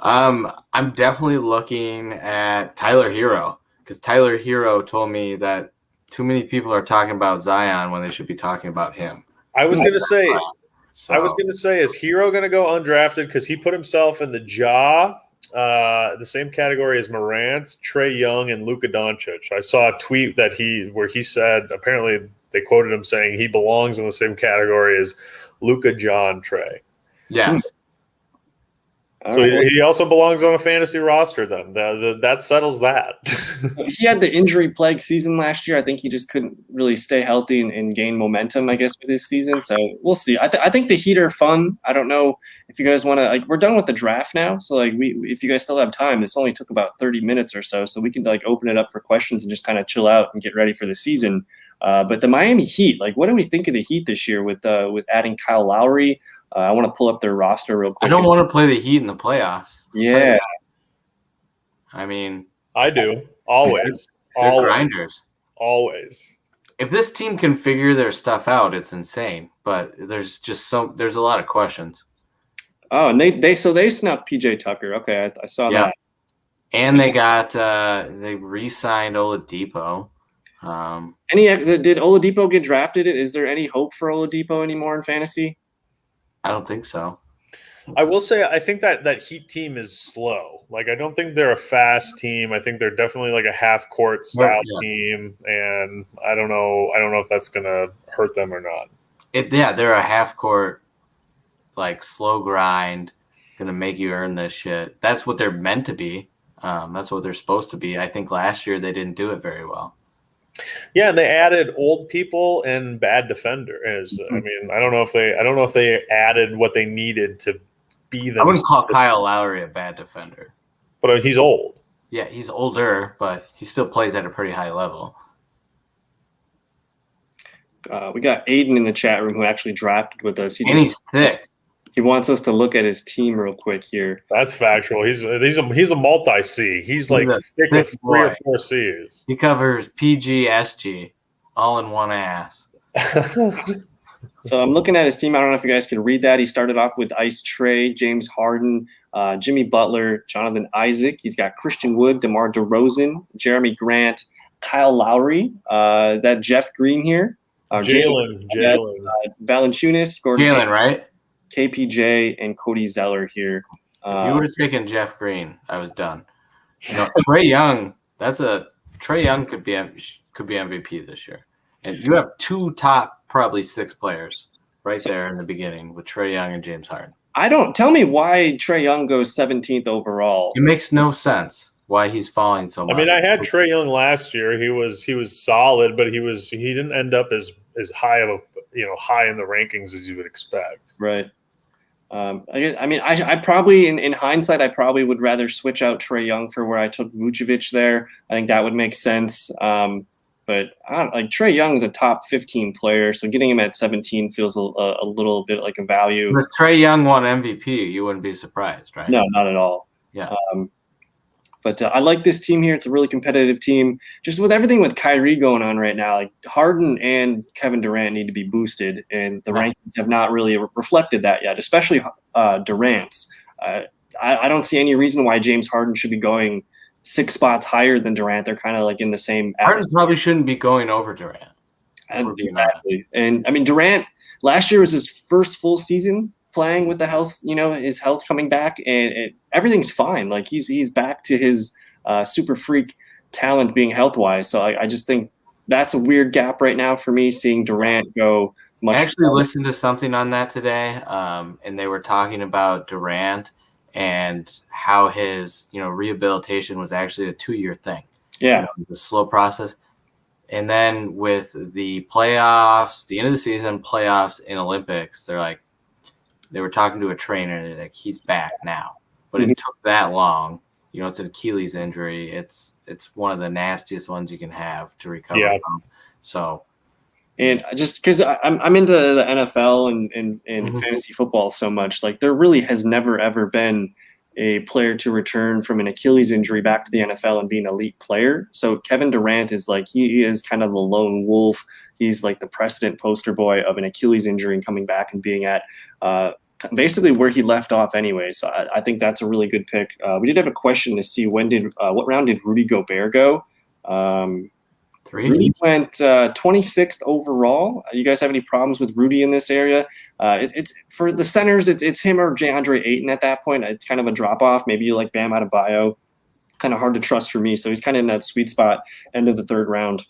Speaker 4: I'm definitely looking at Tyler Hero because Tyler Hero told me that too many people are talking about Zion when they should be talking about him.
Speaker 2: I was going to say, is Hero going to go undrafted because he put himself in the the same category as Morant, Trae Young, and Luka Doncic. I saw a tweet where he said, apparently they quoted him saying he belongs in the same category as Luka, John, Trae.
Speaker 4: Yes.
Speaker 2: So he also belongs on a fantasy roster then. That settles that.
Speaker 1: He had the injury-plagued season last year. I think he just couldn't really stay healthy and gain momentum, I guess, with his season. So we'll see. I think the Heat are fun. I don't know if you guys want to – we're done with the draft now. So, if you guys still have time, this only took about 30 minutes or so. So we can, open it up for questions and just kind of chill out and get ready for the season. But the Miami Heat, what do we think of the Heat this year with adding Kyle Lowry? I want to pull up their roster real quick.
Speaker 4: I don't want to play the Heat in the playoffs.
Speaker 1: Yeah.
Speaker 4: I mean,
Speaker 2: I do. Always.
Speaker 4: They're grinders.
Speaker 2: Always.
Speaker 4: If this team can figure their stuff out, it's insane. But there's a lot of questions.
Speaker 1: Oh, and they snuck PJ Tucker. Okay, I saw that.
Speaker 4: And they got they re-signed Oladipo.
Speaker 1: Did Oladipo get drafted? Is there any hope for Oladipo anymore in fantasy?
Speaker 4: I don't think so.
Speaker 2: I will say I think that Heat team is slow. I don't think they're a fast team. I think they're definitely a half-court style team, and I don't know if that's going to hurt them or not.
Speaker 4: They're a half-court, slow grind, going to make you earn this shit. That's what they're meant to be. That's what they're supposed to be. I think last year they didn't do it very well.
Speaker 2: Yeah, and they added old people and bad defenders. I mean, I don't know if they added what they needed to be them.
Speaker 4: I wouldn't call Kyle Lowry a bad defender,
Speaker 2: but he's old.
Speaker 4: Yeah, he's older, but he still plays at a pretty high level.
Speaker 1: We got Aiden in the chat room who actually drafted with us.
Speaker 4: He's thick.
Speaker 1: He wants us to look at his team real quick here.
Speaker 2: That's factual. He's a multi-C. He's thick with 3 or 4 C's.
Speaker 4: He covers PG, SG, all in one ass.
Speaker 1: So I'm looking at his team. I don't know if you guys can read that. He started off with Ice Trae, James Harden, Jimmy Butler, Jonathan Isaac. He's got Christian Wood, DeMar DeRozan, Jeremy Grant, Kyle Lowry, that Jeff Green here.
Speaker 2: Jaylen.
Speaker 1: Valanciunas, Gordon.
Speaker 4: Jaylen, right?
Speaker 1: KPJ and Cody Zeller here.
Speaker 4: If you would have taken Jeff Green, I was done. Trae Young. Trae Young could be MVP this year, and you have 2 top probably 6 players right there in the beginning with Trae Young and James Harden.
Speaker 1: Tell me why Trae Young goes 17th overall.
Speaker 4: It makes no sense why he's falling so much.
Speaker 2: I mean, I had Trae Young last year. He was solid, but he didn't end up as high of high in the rankings as you would expect.
Speaker 1: Right. I probably in hindsight, I probably would rather switch out Trae Young for where I took Vucevic there. I think that would make sense. But Trae Young is a top 15 player, so getting him at 17 feels a little bit like a value.
Speaker 4: If Trae Young won MVP, you wouldn't be surprised, right?
Speaker 1: No, not at all.
Speaker 4: Yeah.
Speaker 1: But I like this team here. It's a really competitive team. Just with everything with Kyrie going on right now, Harden and Kevin Durant need to be boosted, and the rankings have not really reflected that yet, especially Durant's. I don't see any reason why James Harden should be going 6 spots higher than Durant. They're kind of like in the same.
Speaker 4: Harden probably shouldn't be going over Durant.
Speaker 1: Exactly. And I mean, Durant last year was his first full season playing with the health, his health coming back, and everything's fine. Like he's back to his super freak talent being health wise. So I just think that's a weird gap right now for me, seeing Durant go much.
Speaker 4: I actually listened to something on that today, and they were talking about Durant and how his rehabilitation was actually a 2-year thing.
Speaker 1: Yeah,
Speaker 4: it was a slow process. And then with the playoffs, the end of the season, playoffs, and Olympics, they were talking to a trainer, like he's back now. But it took that long. It's an Achilles injury. It's one of the nastiest ones you can have to recover from. So,
Speaker 1: and just because I'm into the NFL and fantasy football so much, like there really has never ever been a player to return from an Achilles injury back to the NFL and be an elite player. So Kevin Durant is he is kind of the lone wolf. He's like the precedent poster boy of an Achilles injury and coming back and being at basically where he left off anyway. So I think that's a really good pick. We did have a question to see what round did Rudy Gobert go?
Speaker 4: 3.
Speaker 1: Rudy went 26th overall. You guys have any problems with Rudy in this area? It's for the centers. It's him or DeAndre Ayton at that point. It's kind of a drop off. Maybe you like Bam Adebayo. Kind of hard to trust for me. So he's kind of in that sweet spot, end of the 3rd round.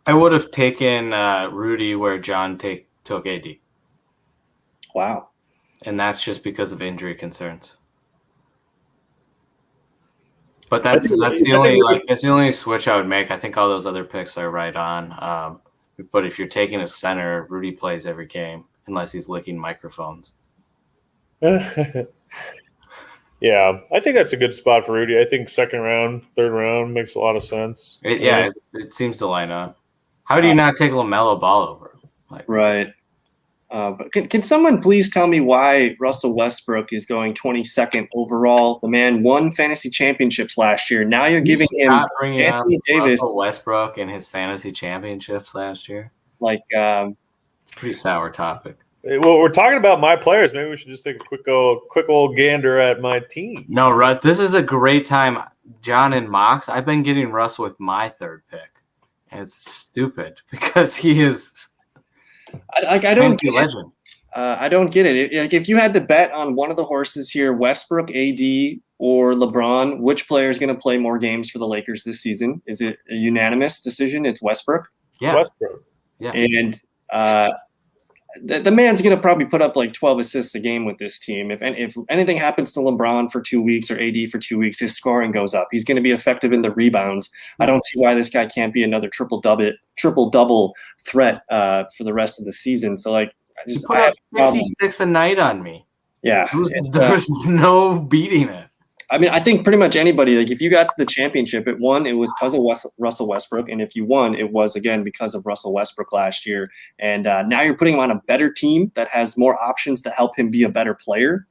Speaker 4: I would have taken Rudy where John took AD.
Speaker 1: Wow.
Speaker 4: And that's just because of injury concerns. But that's the only switch I would make. I think all those other picks are right on. But if you're taking a center, Rudy plays every game unless he's licking microphones.
Speaker 2: Yeah, I think that's a good spot for Rudy. I think 2nd round, 3rd round makes a lot of sense.
Speaker 4: It seems to line up. How do you not take LaMelo Ball over?
Speaker 1: Right. But can someone please tell me why Russell Westbrook is going 22nd overall? The man won fantasy championships last year. Now you're giving him Anthony Davis.
Speaker 4: Russell Westbrook and his fantasy championships last year. Pretty sour topic.
Speaker 2: Well, we're talking about my players. Maybe we should just take a quick old gander at my team.
Speaker 4: No, Russ, this is a great time. John and Mox, I've been getting Russ with my 3rd pick. And it's stupid because he is –
Speaker 1: I don't get legend. I don't get it. Like if you had to bet on one of the horses here, Westbrook, AD, or LeBron, which player is going to play more games for the Lakers this season? Is it a unanimous decision? It's Westbrook.
Speaker 4: Yeah,
Speaker 2: Westbrook.
Speaker 1: Yeah, and the man's going to probably put up like 12 assists a game with this team. If anything happens to LeBron for 2 weeks or AD for 2 weeks, his scoring goes up. He's going to be effective in the rebounds. I don't see why this guy can't be another triple double threat for the rest of the season. So I
Speaker 4: have 56 a night on me.
Speaker 1: Yeah,
Speaker 4: there's no beating it.
Speaker 1: I mean, I think pretty much anybody, like if you got to the championship, it was because of Russell Westbrook. And if you won, it was, again, because of Russell Westbrook last year. And now you're putting him on a better team that has more options to help him be a better player.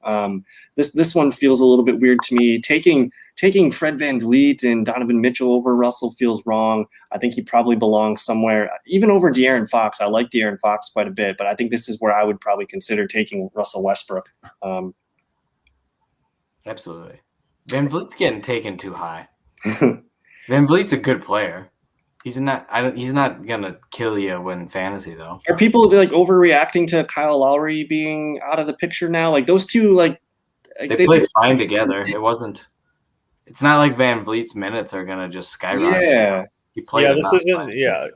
Speaker 1: This one feels a little bit weird to me. Taking Fred VanVleet and Donovan Mitchell over Russell feels wrong. I think he probably belongs somewhere, even over De'Aaron Fox. I like De'Aaron Fox quite a bit, but I think this is where I would probably consider taking Russell Westbrook.
Speaker 4: Absolutely. VanVleet's getting taken too high. VanVleet's a good player. He's not gonna kill you when fantasy though.
Speaker 1: Are people like overreacting to Kyle Lowry being out of the picture now? Like those two,
Speaker 4: they played fine together. It's not like VanVleet's minutes are gonna just skyrocket.
Speaker 1: Yeah.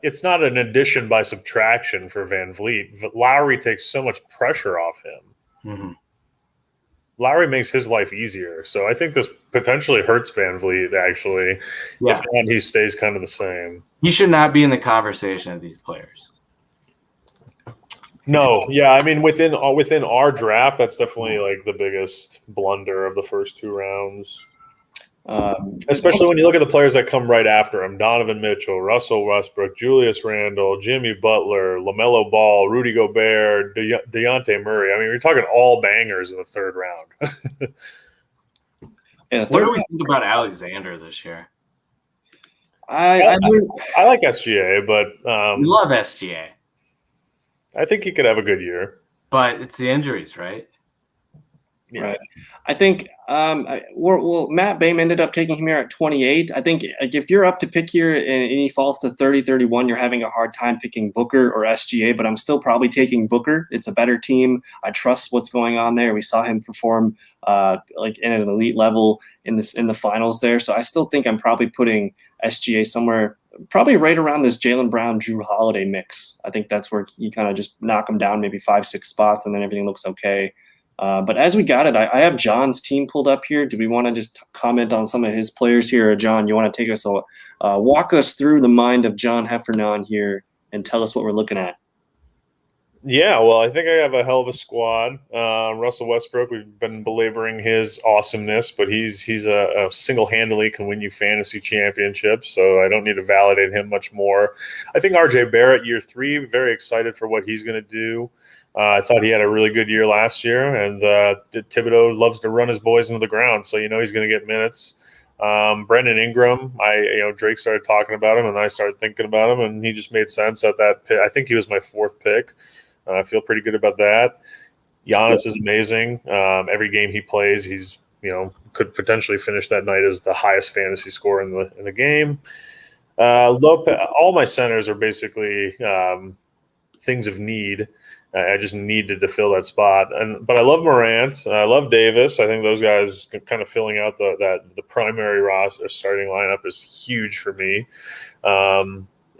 Speaker 2: It's not an addition by subtraction for VanVleet. Lowry takes so much pressure off him.
Speaker 4: Mm-hmm.
Speaker 2: Lowry makes his life easier. So I think this potentially hurts VanVleet, actually. Yeah. If not, he stays kind of the same.
Speaker 4: He should not be in the conversation of these players.
Speaker 2: No, yeah. I mean, within our draft, that's definitely like the biggest blunder of the first 2 rounds. Especially when you look at the players that come right after him: Donovan Mitchell, Russell Westbrook, Julius Randle, Jimmy Butler, LaMelo Ball, Rudy Gobert, DeJounte Murray. I mean, we're talking all bangers in the 3rd round.
Speaker 4: What do we think about Alexander this year?
Speaker 2: I like SGA, but
Speaker 4: we love SGA.
Speaker 2: I think he could have a good year.
Speaker 4: But it's the injuries, right?
Speaker 2: Yeah.
Speaker 1: Right. I think Matt Boehm ended up taking him here at 28. I think like, if you're up to pick here and he falls to 30, 31, you're having a hard time picking Booker or SGA, but I'm still probably taking Booker. It's a better team. I trust what's going on there. We saw him perform like in an elite level in the finals there. So I still think I'm probably putting SGA somewhere probably right around this Jaylen Brown, Drew Holiday mix. I think that's where you kind of just knock him down maybe 5-6 spots and then everything looks okay. But as we got it, I have John's team pulled up here. Do we want to just comment on some of his players here? Or John, you want to take us, walk us through the mind of John Heffernon here and tell us what we're looking at?
Speaker 2: Yeah, well, I think I have a hell of a squad. Russell Westbrook, we've been belaboring his awesomeness, but he's a single-handedly can win you fantasy championships, so I don't need to validate him much more. I think RJ Barrett, year 3, very excited for what he's going to do. I thought he had a really good year last year, and Thibodeau loves to run his boys into the ground, so you know he's going to get minutes. Brandon Ingram, Drake started talking about him, and I started thinking about him, and he just made sense at that pick. I think he was my 4th pick. I feel pretty good about that. Giannis is amazing. Every game he plays, he's could potentially finish that night as the highest fantasy scorer in the game. Lopez, all my centers are basically things of need. I just needed to fill that spot, but I love Morant. I love Davis. I think those guys kind of filling out the primary roster starting lineup is huge for me.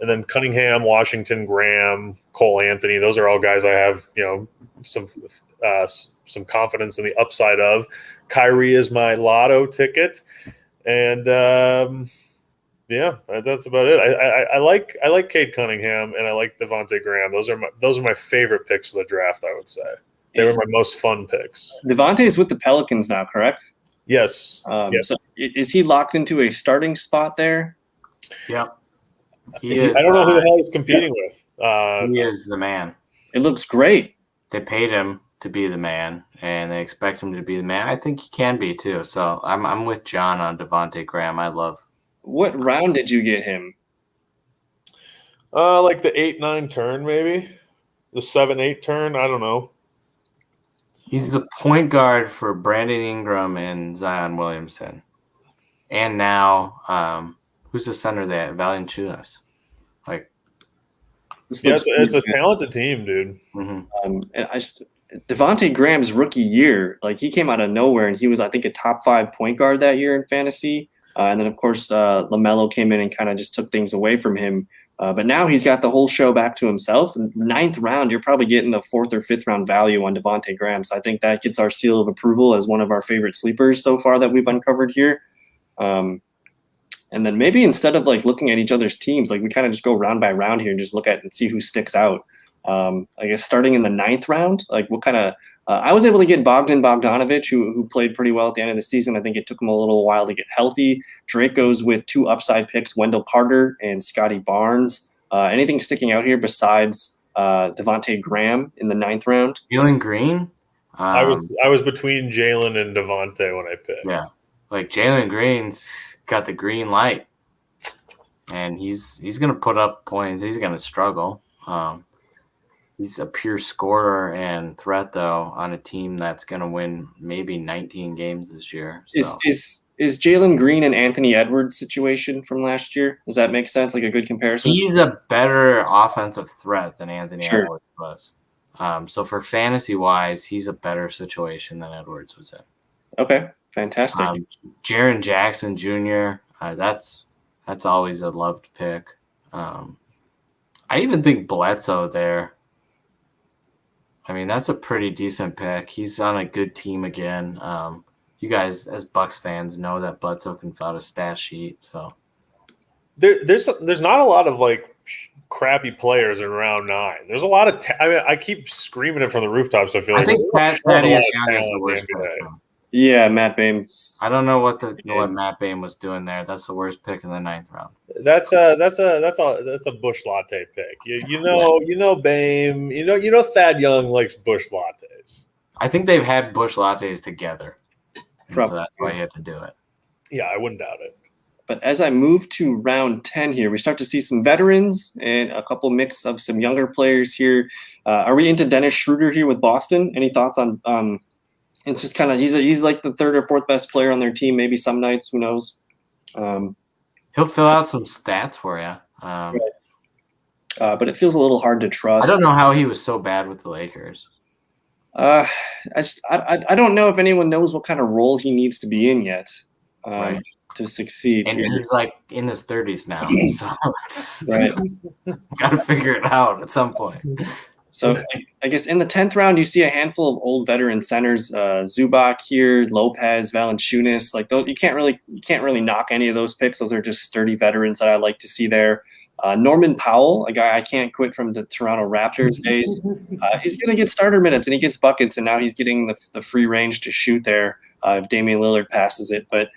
Speaker 2: And then Cunningham, Washington, Graham, Cole Anthony. Those are all guys I have some confidence in the upside of. Kyrie is my lotto ticket, and yeah, that's about it. I like Cade Cunningham and I like Devontae Graham. Those are my favorite picks of the draft. I would say they were my most fun picks.
Speaker 1: Devontae's with the Pelicans now, correct?
Speaker 2: Yes. Yes.
Speaker 1: So is he locked into a starting spot there?
Speaker 4: Yeah.
Speaker 2: I don't know who the hell he's competing with.
Speaker 4: He is the man.
Speaker 1: It looks great.
Speaker 4: They paid him to be the man, and they expect him to be the man. I think he can be too. So I'm with John on Devontae Graham. I love.
Speaker 1: What round did you get him?
Speaker 2: Like the 8-9 turn, maybe the 7-8 turn. I don't know.
Speaker 4: He's the point guard for Brandon Ingram and Zion Williamson, and now who's the center there? Valanciunas.
Speaker 2: It's a talented team, dude.
Speaker 4: Mm-hmm.
Speaker 1: And Devontae Graham's rookie year, like he came out of nowhere, and he was, I think, a top 5 point guard that year in fantasy. And then, of course, LaMelo came in and kind of just took things away from him. But now he's got the whole show back to himself. 9th round, you're probably getting a 4th or 5th round value on Devontae Graham. So I think that gets our seal of approval as one of our favorite sleepers so far that we've uncovered here. And then maybe instead of like looking at each other's teams, like we kind of just go round by round here and just look at and see who sticks out. I guess starting in the 9th round, like what kind of I was able to get Bogdanovich, who played pretty well at the end of the season. I think it took him a little while to get healthy. Drake goes with 2 upside picks, Wendell Carter and Scottie Barnes. Anything sticking out here besides Devontae Graham in the 9th round?
Speaker 4: Jalen Green?
Speaker 2: I was between Jalen and Devontae when I picked.
Speaker 4: Yeah, like Jalen Green's got the green light, and he's going to put up points. He's going to struggle. He's a pure scorer and threat, though, on a team that's going to win maybe 19 games this year. So.
Speaker 1: Is Jalen Green and Anthony Edwards situation from last year? Does that make sense? Like a good comparison?
Speaker 4: He's a better offensive threat than Anthony
Speaker 1: Sure.
Speaker 4: Edwards was. So for fantasy-wise, he's a better situation than Edwards was in.
Speaker 1: Okay, fantastic.
Speaker 4: Jaren Jackson Jr., that's always a loved pick. I even think Bledsoe there. I mean, that's a pretty decent pick. He's on a good team again. You guys, as Bucks fans, know that Bledsoe can fill out a stat sheet. So
Speaker 2: there's not a lot of like crappy players in round 9. There's a lot of. I keep screaming it from the rooftops. I feel
Speaker 4: I
Speaker 2: like
Speaker 4: think Thaddeus Young is the worst pick.
Speaker 1: Yeah, Matt Boehm.
Speaker 4: I don't know what Matt Boehm was doing there. That's the worst pick in the 9th round.
Speaker 2: That's a Bush Latte pick. You know Boehm. You know Thad Young likes Bush Lattes.
Speaker 4: I think they've had Bush Lattes together, so that's why he had to do it.
Speaker 2: Yeah, I wouldn't doubt it.
Speaker 1: But as I move to round 10 here, we start to see some veterans and a couple mix of some younger players here. Are we into Dennis Schroeder here with Boston? Any thoughts on it's just kind of he's like the third or fourth best player on their team. Maybe some nights, who knows?
Speaker 4: He'll fill out some stats for you.
Speaker 1: Right. But it feels a little hard to trust.
Speaker 4: I don't know how he was so bad with the Lakers.
Speaker 1: I don't know if anyone knows what kind of role he needs to be in yet to succeed.
Speaker 4: And he's like in his 30s now, so
Speaker 1: right.
Speaker 4: Got to figure it out at some point.
Speaker 1: So I guess in the 10th round, you see a handful of old veteran centers, Zubac here, Lopez, Valanciunas. Like those, you can't really knock any of those picks. Those are just sturdy veterans that I like to see there. Norman Powell, a guy I can't quit from the Toronto Raptors days. He's going to get starter minutes and he gets buckets, and now he's getting the free range to shoot there if Damian Lillard passes it. But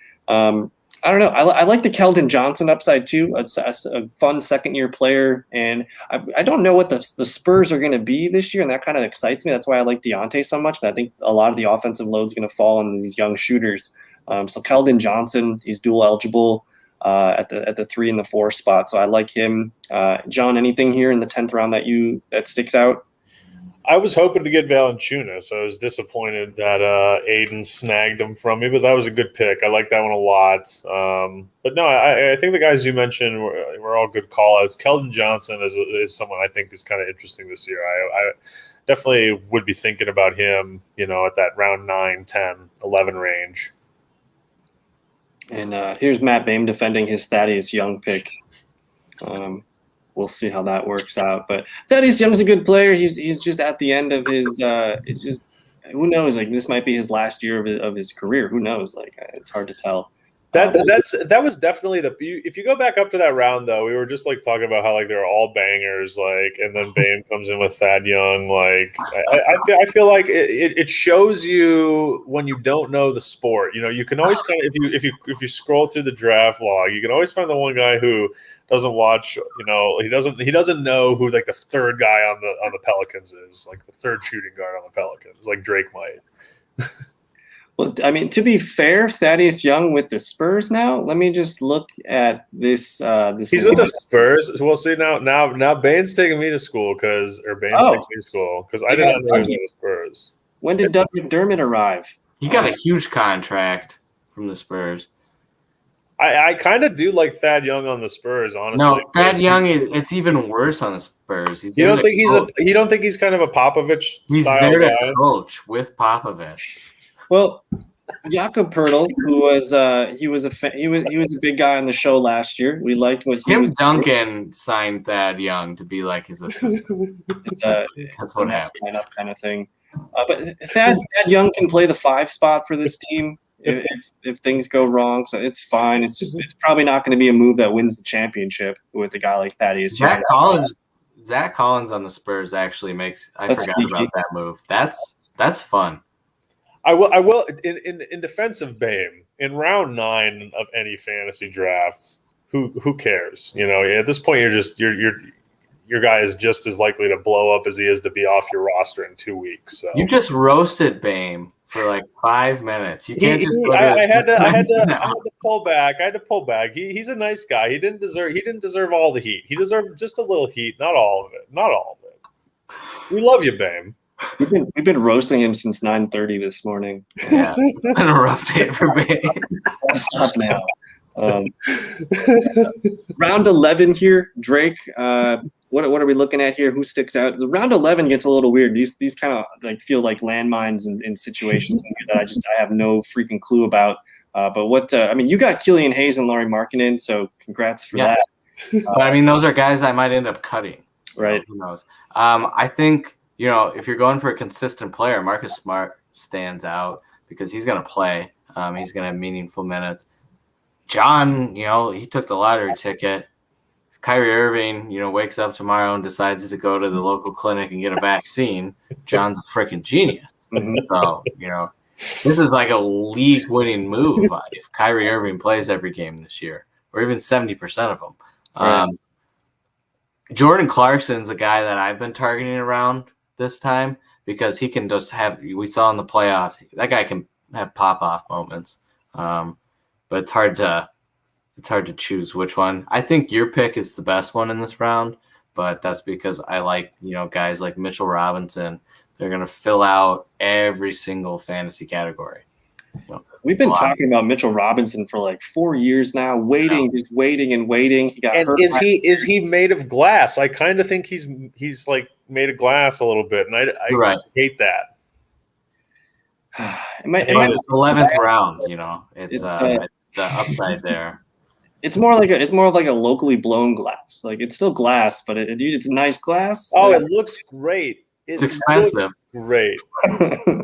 Speaker 1: I don't know. I like the Keldon Johnson upside too. It's a fun second-year player, and I don't know what the Spurs are going to be this year, and that kind of excites me. That's why I like Dejounte so much. And I think a lot of the offensive load is going to fall on these young shooters. So Keldon Johnson, he's dual eligible at the 3 and the 4 spot, so I like him. John, anything here in the 10th round that sticks out?
Speaker 2: I was hoping to get Valanciunas. I was disappointed that Aiden snagged him from me, but that was a good pick. I like that one a lot. But no, I think the guys you mentioned were all good call-outs. Keldon Johnson is someone I think is kind of interesting this year. I definitely would be thinking about him, at that round 9, 10, 11 range.
Speaker 1: And here's Matt Boehm defending his Thaddeus Young pick. We'll see how that works out. But Thaddeus Young's a good player. He's just at the end of his it's just, who knows? Like, this might be his last year of his career. Who knows? Like, it's hard to tell.
Speaker 2: That was definitely if you go back up to that round though, we were just like talking about how like they're all bangers, like, and then Boehm comes in with Thad Young. Like, I feel like it shows you when you don't know the sport. You can always kind of if you scroll through the draft log, you can always find the one guy who doesn't watch. He doesn't know who like the third guy on the Pelicans is, like the third shooting guard on the Pelicans, like Drake might.
Speaker 1: Well, I mean, to be fair, Thaddeus Young with the Spurs now. Let me just look at this.
Speaker 2: He's with the Spurs. We'll see now. Bane's taking me to school taking me to school because I did not know he was in the Spurs.
Speaker 1: When did Doug McDermott arrive?
Speaker 4: He got a huge contract from the Spurs.
Speaker 2: I kind of do like Thad Young on the Spurs, honestly.
Speaker 4: No, Thad Young it's even worse on the Spurs. You don't
Speaker 2: think he's kind of a Popovich
Speaker 4: He's
Speaker 2: style
Speaker 4: there
Speaker 2: guy?
Speaker 4: to coach with Popovich.
Speaker 1: Well, Jakob Poeltl, who was he was a big guy on the show last year. We liked what he was.
Speaker 4: Tim Duncan signed Thad Young to be like his assistant. That's what happened.
Speaker 1: Kind of thing. But Thad Young can play the 5 spot for this team if things go wrong. So it's fine. It's probably not going to be a move that wins the championship with a guy like Thaddeus Young.
Speaker 4: Zach Collins on the Spurs actually makes. I forgot about that move. That's fun.
Speaker 2: I will in defense of Boehm, in round 9 of any fantasy draft, who cares? At this point your guy is just as likely to blow up as he is to be off your roster in 2 weeks. So
Speaker 4: you just roasted Boehm for like 5 minutes. You can't just.
Speaker 2: I had to pull back. I had to pull back. He's a nice guy. He didn't deserve all the heat. He deserved just a little heat, not all of it. We love you, Boehm.
Speaker 1: We've been roasting him since 9:30 this morning.
Speaker 4: Yeah, it's been a rough day for me.
Speaker 1: Stop now. Round 11 here, Drake. What are we looking at here? Who sticks out? The round 11 gets a little weird. These kind of like feel like landmines in situations that I have no freaking clue about. But what you got Killian Hayes and Lauri Markkanen, so congrats for that.
Speaker 4: But those are guys I might end up cutting.
Speaker 1: Right.
Speaker 4: Who knows? I think. If you're going for a consistent player, Marcus Smart stands out because he's going to play. He's going to have meaningful minutes. John, he took the lottery ticket. If Kyrie Irving, wakes up tomorrow and decides to go to the local clinic and get a vaccine, John's a freaking genius. So, this is like a league-winning move if Kyrie Irving plays every game this year, or even 70% of them.
Speaker 1: Right.
Speaker 4: Jordan Clarkson's a guy that I've been targeting around this time because he can just we saw in the playoffs, that guy can have pop-off moments. But it's hard to choose which one. I think your pick is the best one in this round, but that's because I like, guys like Mitchell Robinson. They're going to fill out every single fantasy category. So,
Speaker 1: we've been talking about Mitchell Robinson for like 4 years now, just waiting and waiting. He got hurt.
Speaker 2: Is he made of glass? I kind of think he's like made of glass a little bit, and I hate that.
Speaker 4: It's 11th round, it's the upside there.
Speaker 1: It's more like a locally blown glass. Like it's still glass, but it's nice glass.
Speaker 2: Oh, it looks great.
Speaker 4: It's expensive.
Speaker 2: Great.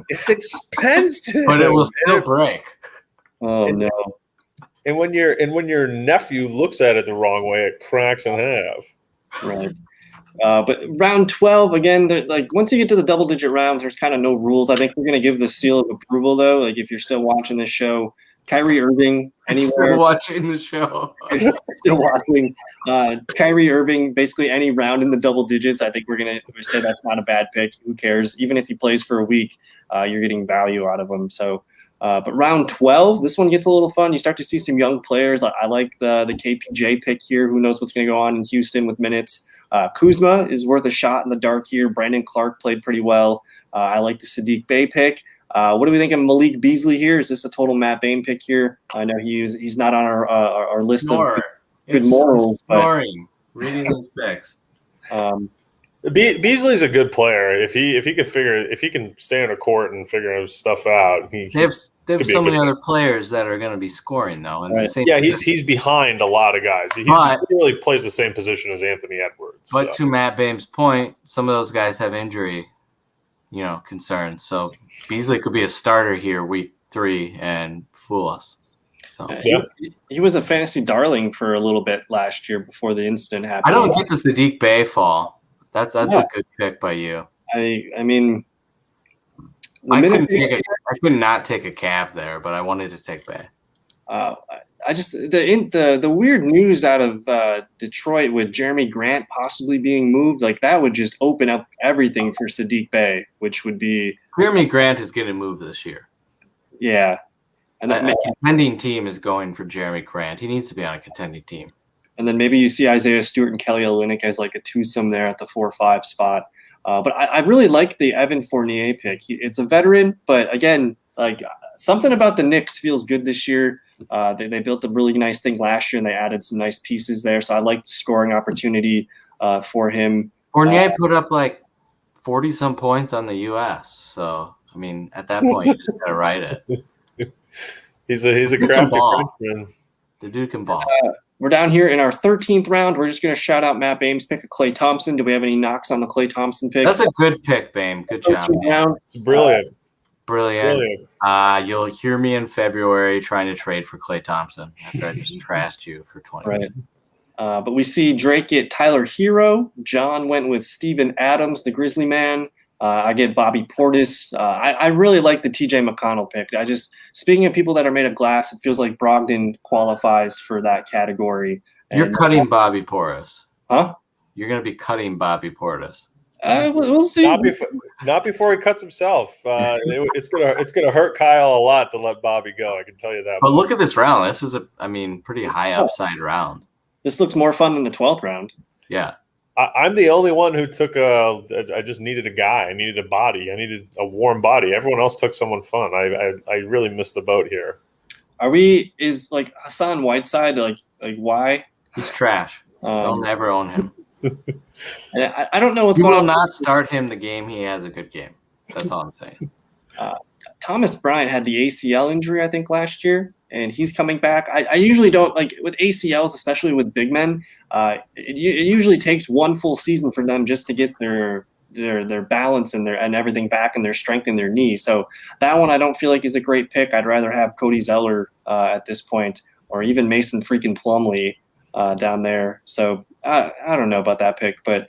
Speaker 2: It's expensive,
Speaker 4: but it will still break.
Speaker 1: Oh no!
Speaker 2: And when your nephew looks at it the wrong way, it cracks in half.
Speaker 1: Right. But round 12 again. Like once you get to the double-digit rounds, there's kind of no rules. I think we're gonna give the seal of approval though. Like if you're still watching this show, Kyrie Irving anywhere.
Speaker 4: Still watching the show.
Speaker 1: Still watching. Kyrie Irving, basically any round in the double digits. I think we're gonna say that's not a bad pick. Who cares? Even if he plays for a week, you're getting value out of him. So. But round 12, this one gets a little fun. You start to see some young players. I like the KPJ pick here. Who knows what's going to go on in Houston with minutes. Kuzma is worth a shot in the dark here. Brandon Clark played pretty well. I like the Saddiq Bey pick. What do we think of Malik Beasley here? Is this a total Matt Bain pick here? I know he's not on our list of good morals.
Speaker 4: Snoring, reading these picks.
Speaker 2: Beasley's a good player. If he can stay on a court and figure stuff out,
Speaker 4: they have so many other players that are going to be scoring though.
Speaker 1: Right.
Speaker 2: He's behind a lot of guys. He really plays the same position as Anthony Edwards.
Speaker 4: But to Matt Bain's point, some of those guys have injury, concerns. So Beasley could be a starter here week 3 and fool us. So
Speaker 1: he was a fantasy darling for a little bit last year before the incident happened.
Speaker 4: I don't get the Saddiq Bey fall. That's a good pick by you.
Speaker 1: I mean,
Speaker 4: I could not take a Cav there, but I wanted to take Bey.
Speaker 1: I just the weird news out of Detroit with Jeremy Grant possibly being moved, like that would just open up everything for Saddiq Bey, which would be
Speaker 4: Jeremy Grant is getting moved this year.
Speaker 1: Yeah,
Speaker 4: and a contending team is going for Jeremy Grant. He needs to be on a contending team.
Speaker 1: And then maybe you see Isaiah Stewart and Kelly Olynyk as like a twosome there at the 4-5 spot. But I really like the Evan Fournier pick. It's a veteran, but again, like something about the Knicks feels good this year. They built a really nice thing last year, and they added some nice pieces there. So I like the scoring opportunity for him.
Speaker 4: Fournier put up like 40-some points on the U.S. So, I mean, at that point, you just got to write it.
Speaker 2: He's a crafty Frenchman.
Speaker 4: The dude can ball.
Speaker 1: We're down here in our 13th round. We're just going to shout out Matt Bame's pick of Klay Thompson. Do we have any knocks on the Klay Thompson pick?
Speaker 4: That's a good pick, Bame. Good job.
Speaker 2: It's brilliant.
Speaker 4: Brilliant. You'll hear me in February trying to trade for Klay Thompson after I just trashed you for 20 minutes.
Speaker 1: But we see Drake get Tyler Hero. John went with Steven Adams, the Grizzly man. I get Bobby Portis. I really like the TJ McConnell pick. Speaking of people that are made of glass, it feels like Brogdon qualifies for that category.
Speaker 4: You're cutting Bobby Portis.
Speaker 1: Huh?
Speaker 4: You're going to be cutting Bobby Portis.
Speaker 1: We'll see.
Speaker 2: Not before he cuts himself. It's gonna hurt Kyle a lot to let Bobby go. I can tell you that.
Speaker 4: But look at this round. This is pretty high upside round.
Speaker 1: This looks more fun than the 12th round.
Speaker 4: Yeah.
Speaker 2: I'm the only one who took I just needed a guy. I needed a body. I needed a warm body. Everyone else took someone fun. I really missed the boat here.
Speaker 1: Is like Hassan Whiteside like why?
Speaker 4: He's trash. Don't ever own him.
Speaker 1: I don't know what's going on.
Speaker 4: You will not start him the game he has a good game. That's all I'm saying.
Speaker 1: Thomas Bryant had the ACL injury, I think, last year, and he's coming back. I usually don't like with ACLs, especially with big men. It usually takes one full season for them just to get their balance and everything back and their strength in their knee. So that one I don't feel like is a great pick. I'd rather have Cody Zeller at this point, or even Mason freaking Plumlee down there. So I don't know about that pick, but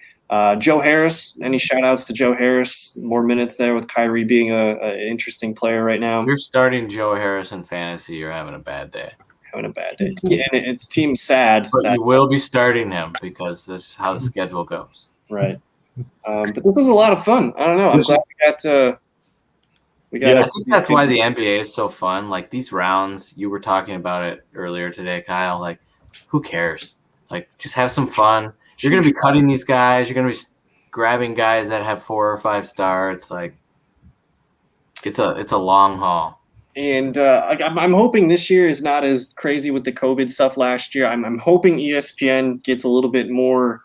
Speaker 1: Joe Harris, any shout outs to Joe Harris? More minutes there with Kyrie being an interesting player right now.
Speaker 4: If you're starting Joe Harris in fantasy, you're having a bad day.
Speaker 1: And it's team sad.
Speaker 4: But you will be starting him because that's how the schedule goes.
Speaker 1: Right. But this was a lot of fun. I don't know. I'm glad we got
Speaker 4: I think that's why the NBA is so fun. Like these rounds, you were talking about it earlier today, Kyle. Like, who cares? Like, just have some fun. You're going to be cutting these guys. You're going to be grabbing guys that have 4 or 5 starts. Like, It's a long haul.
Speaker 1: And I'm hoping this year is not as crazy with the COVID stuff last year. I'm hoping ESPN gets a little bit more,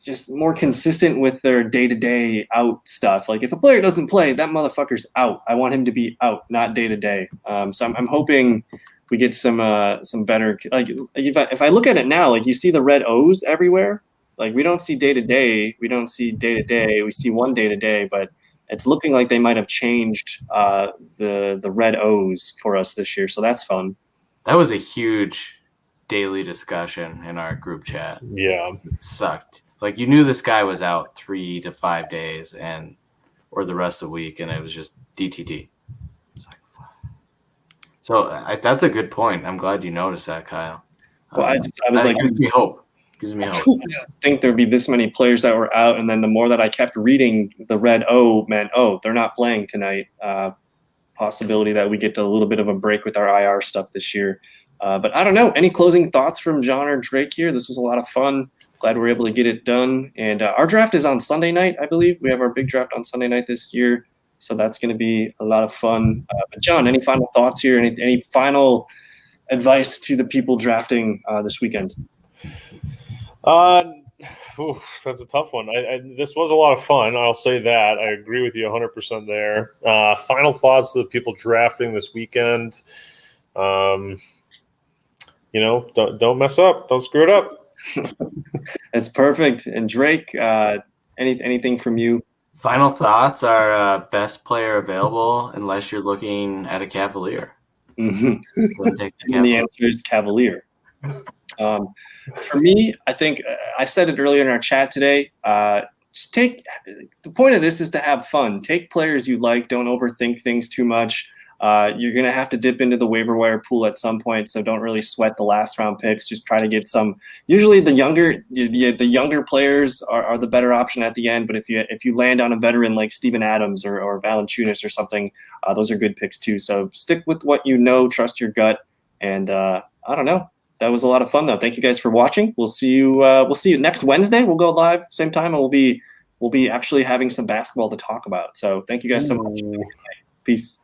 Speaker 1: just more consistent with their day-to-day out stuff. Like if a player doesn't play, that motherfucker's out. I want him to be out, not day-to-day. So I'm hoping we get some better. Like if I look at it now, like you see the red O's everywhere. Like we don't see day-to-day. We don't see day-to-day. We see one day-to-day, but it's looking like they might have changed the red O's for us this year, so that's fun.
Speaker 4: That was a huge daily discussion in our group chat.
Speaker 2: Yeah,
Speaker 4: it sucked. Like you knew this guy was out 3 to 5 days or the rest of the week, and it was just DTD. So that's a good point. I'm glad you noticed that, Kyle.
Speaker 1: Well, I was like,
Speaker 4: gives me hope. Gives me hope.
Speaker 1: I didn't think there'd be this many players that were out, and then the more that I kept reading, the red O meant, oh, they're not playing tonight. Possibility that we get a little bit of a break with our IR stuff this year. But I don't know. Any closing thoughts from John or Drake here? This was a lot of fun. Glad we were able to get it done. And our draft is on Sunday night, I believe. We have our big draft on Sunday night this year. So that's going to be a lot of fun. But John, any final thoughts here? Any final advice to the people drafting this weekend?
Speaker 2: That's a tough one. This was a lot of fun. I'll say that. I agree with you 100% there. Final thoughts to the people drafting this weekend. Don't mess up. Don't screw it up.
Speaker 1: That's perfect. And Drake, anything from you?
Speaker 4: Final thoughts are best player available unless you're looking at a Cavalier.
Speaker 1: Mm-hmm. And the answer is Cavalier. For me, I think I said it earlier in our chat today. Just the point of this is to have fun. Take players you like. Don't overthink things too much. You're going to have to dip into the waiver wire pool at some point, so don't really sweat the last round picks. Just try to get some. Usually the younger players are the better option at the end, but if you land on a veteran like Steven Adams or Valanciunas or something, those are good picks too. So stick with what you know, trust your gut, and I don't know. That was a lot of fun though. Thank you guys for watching. We'll see you next Wednesday. We'll go live same time, and we'll be actually having some basketball to talk about. So thank you guys so much. Peace.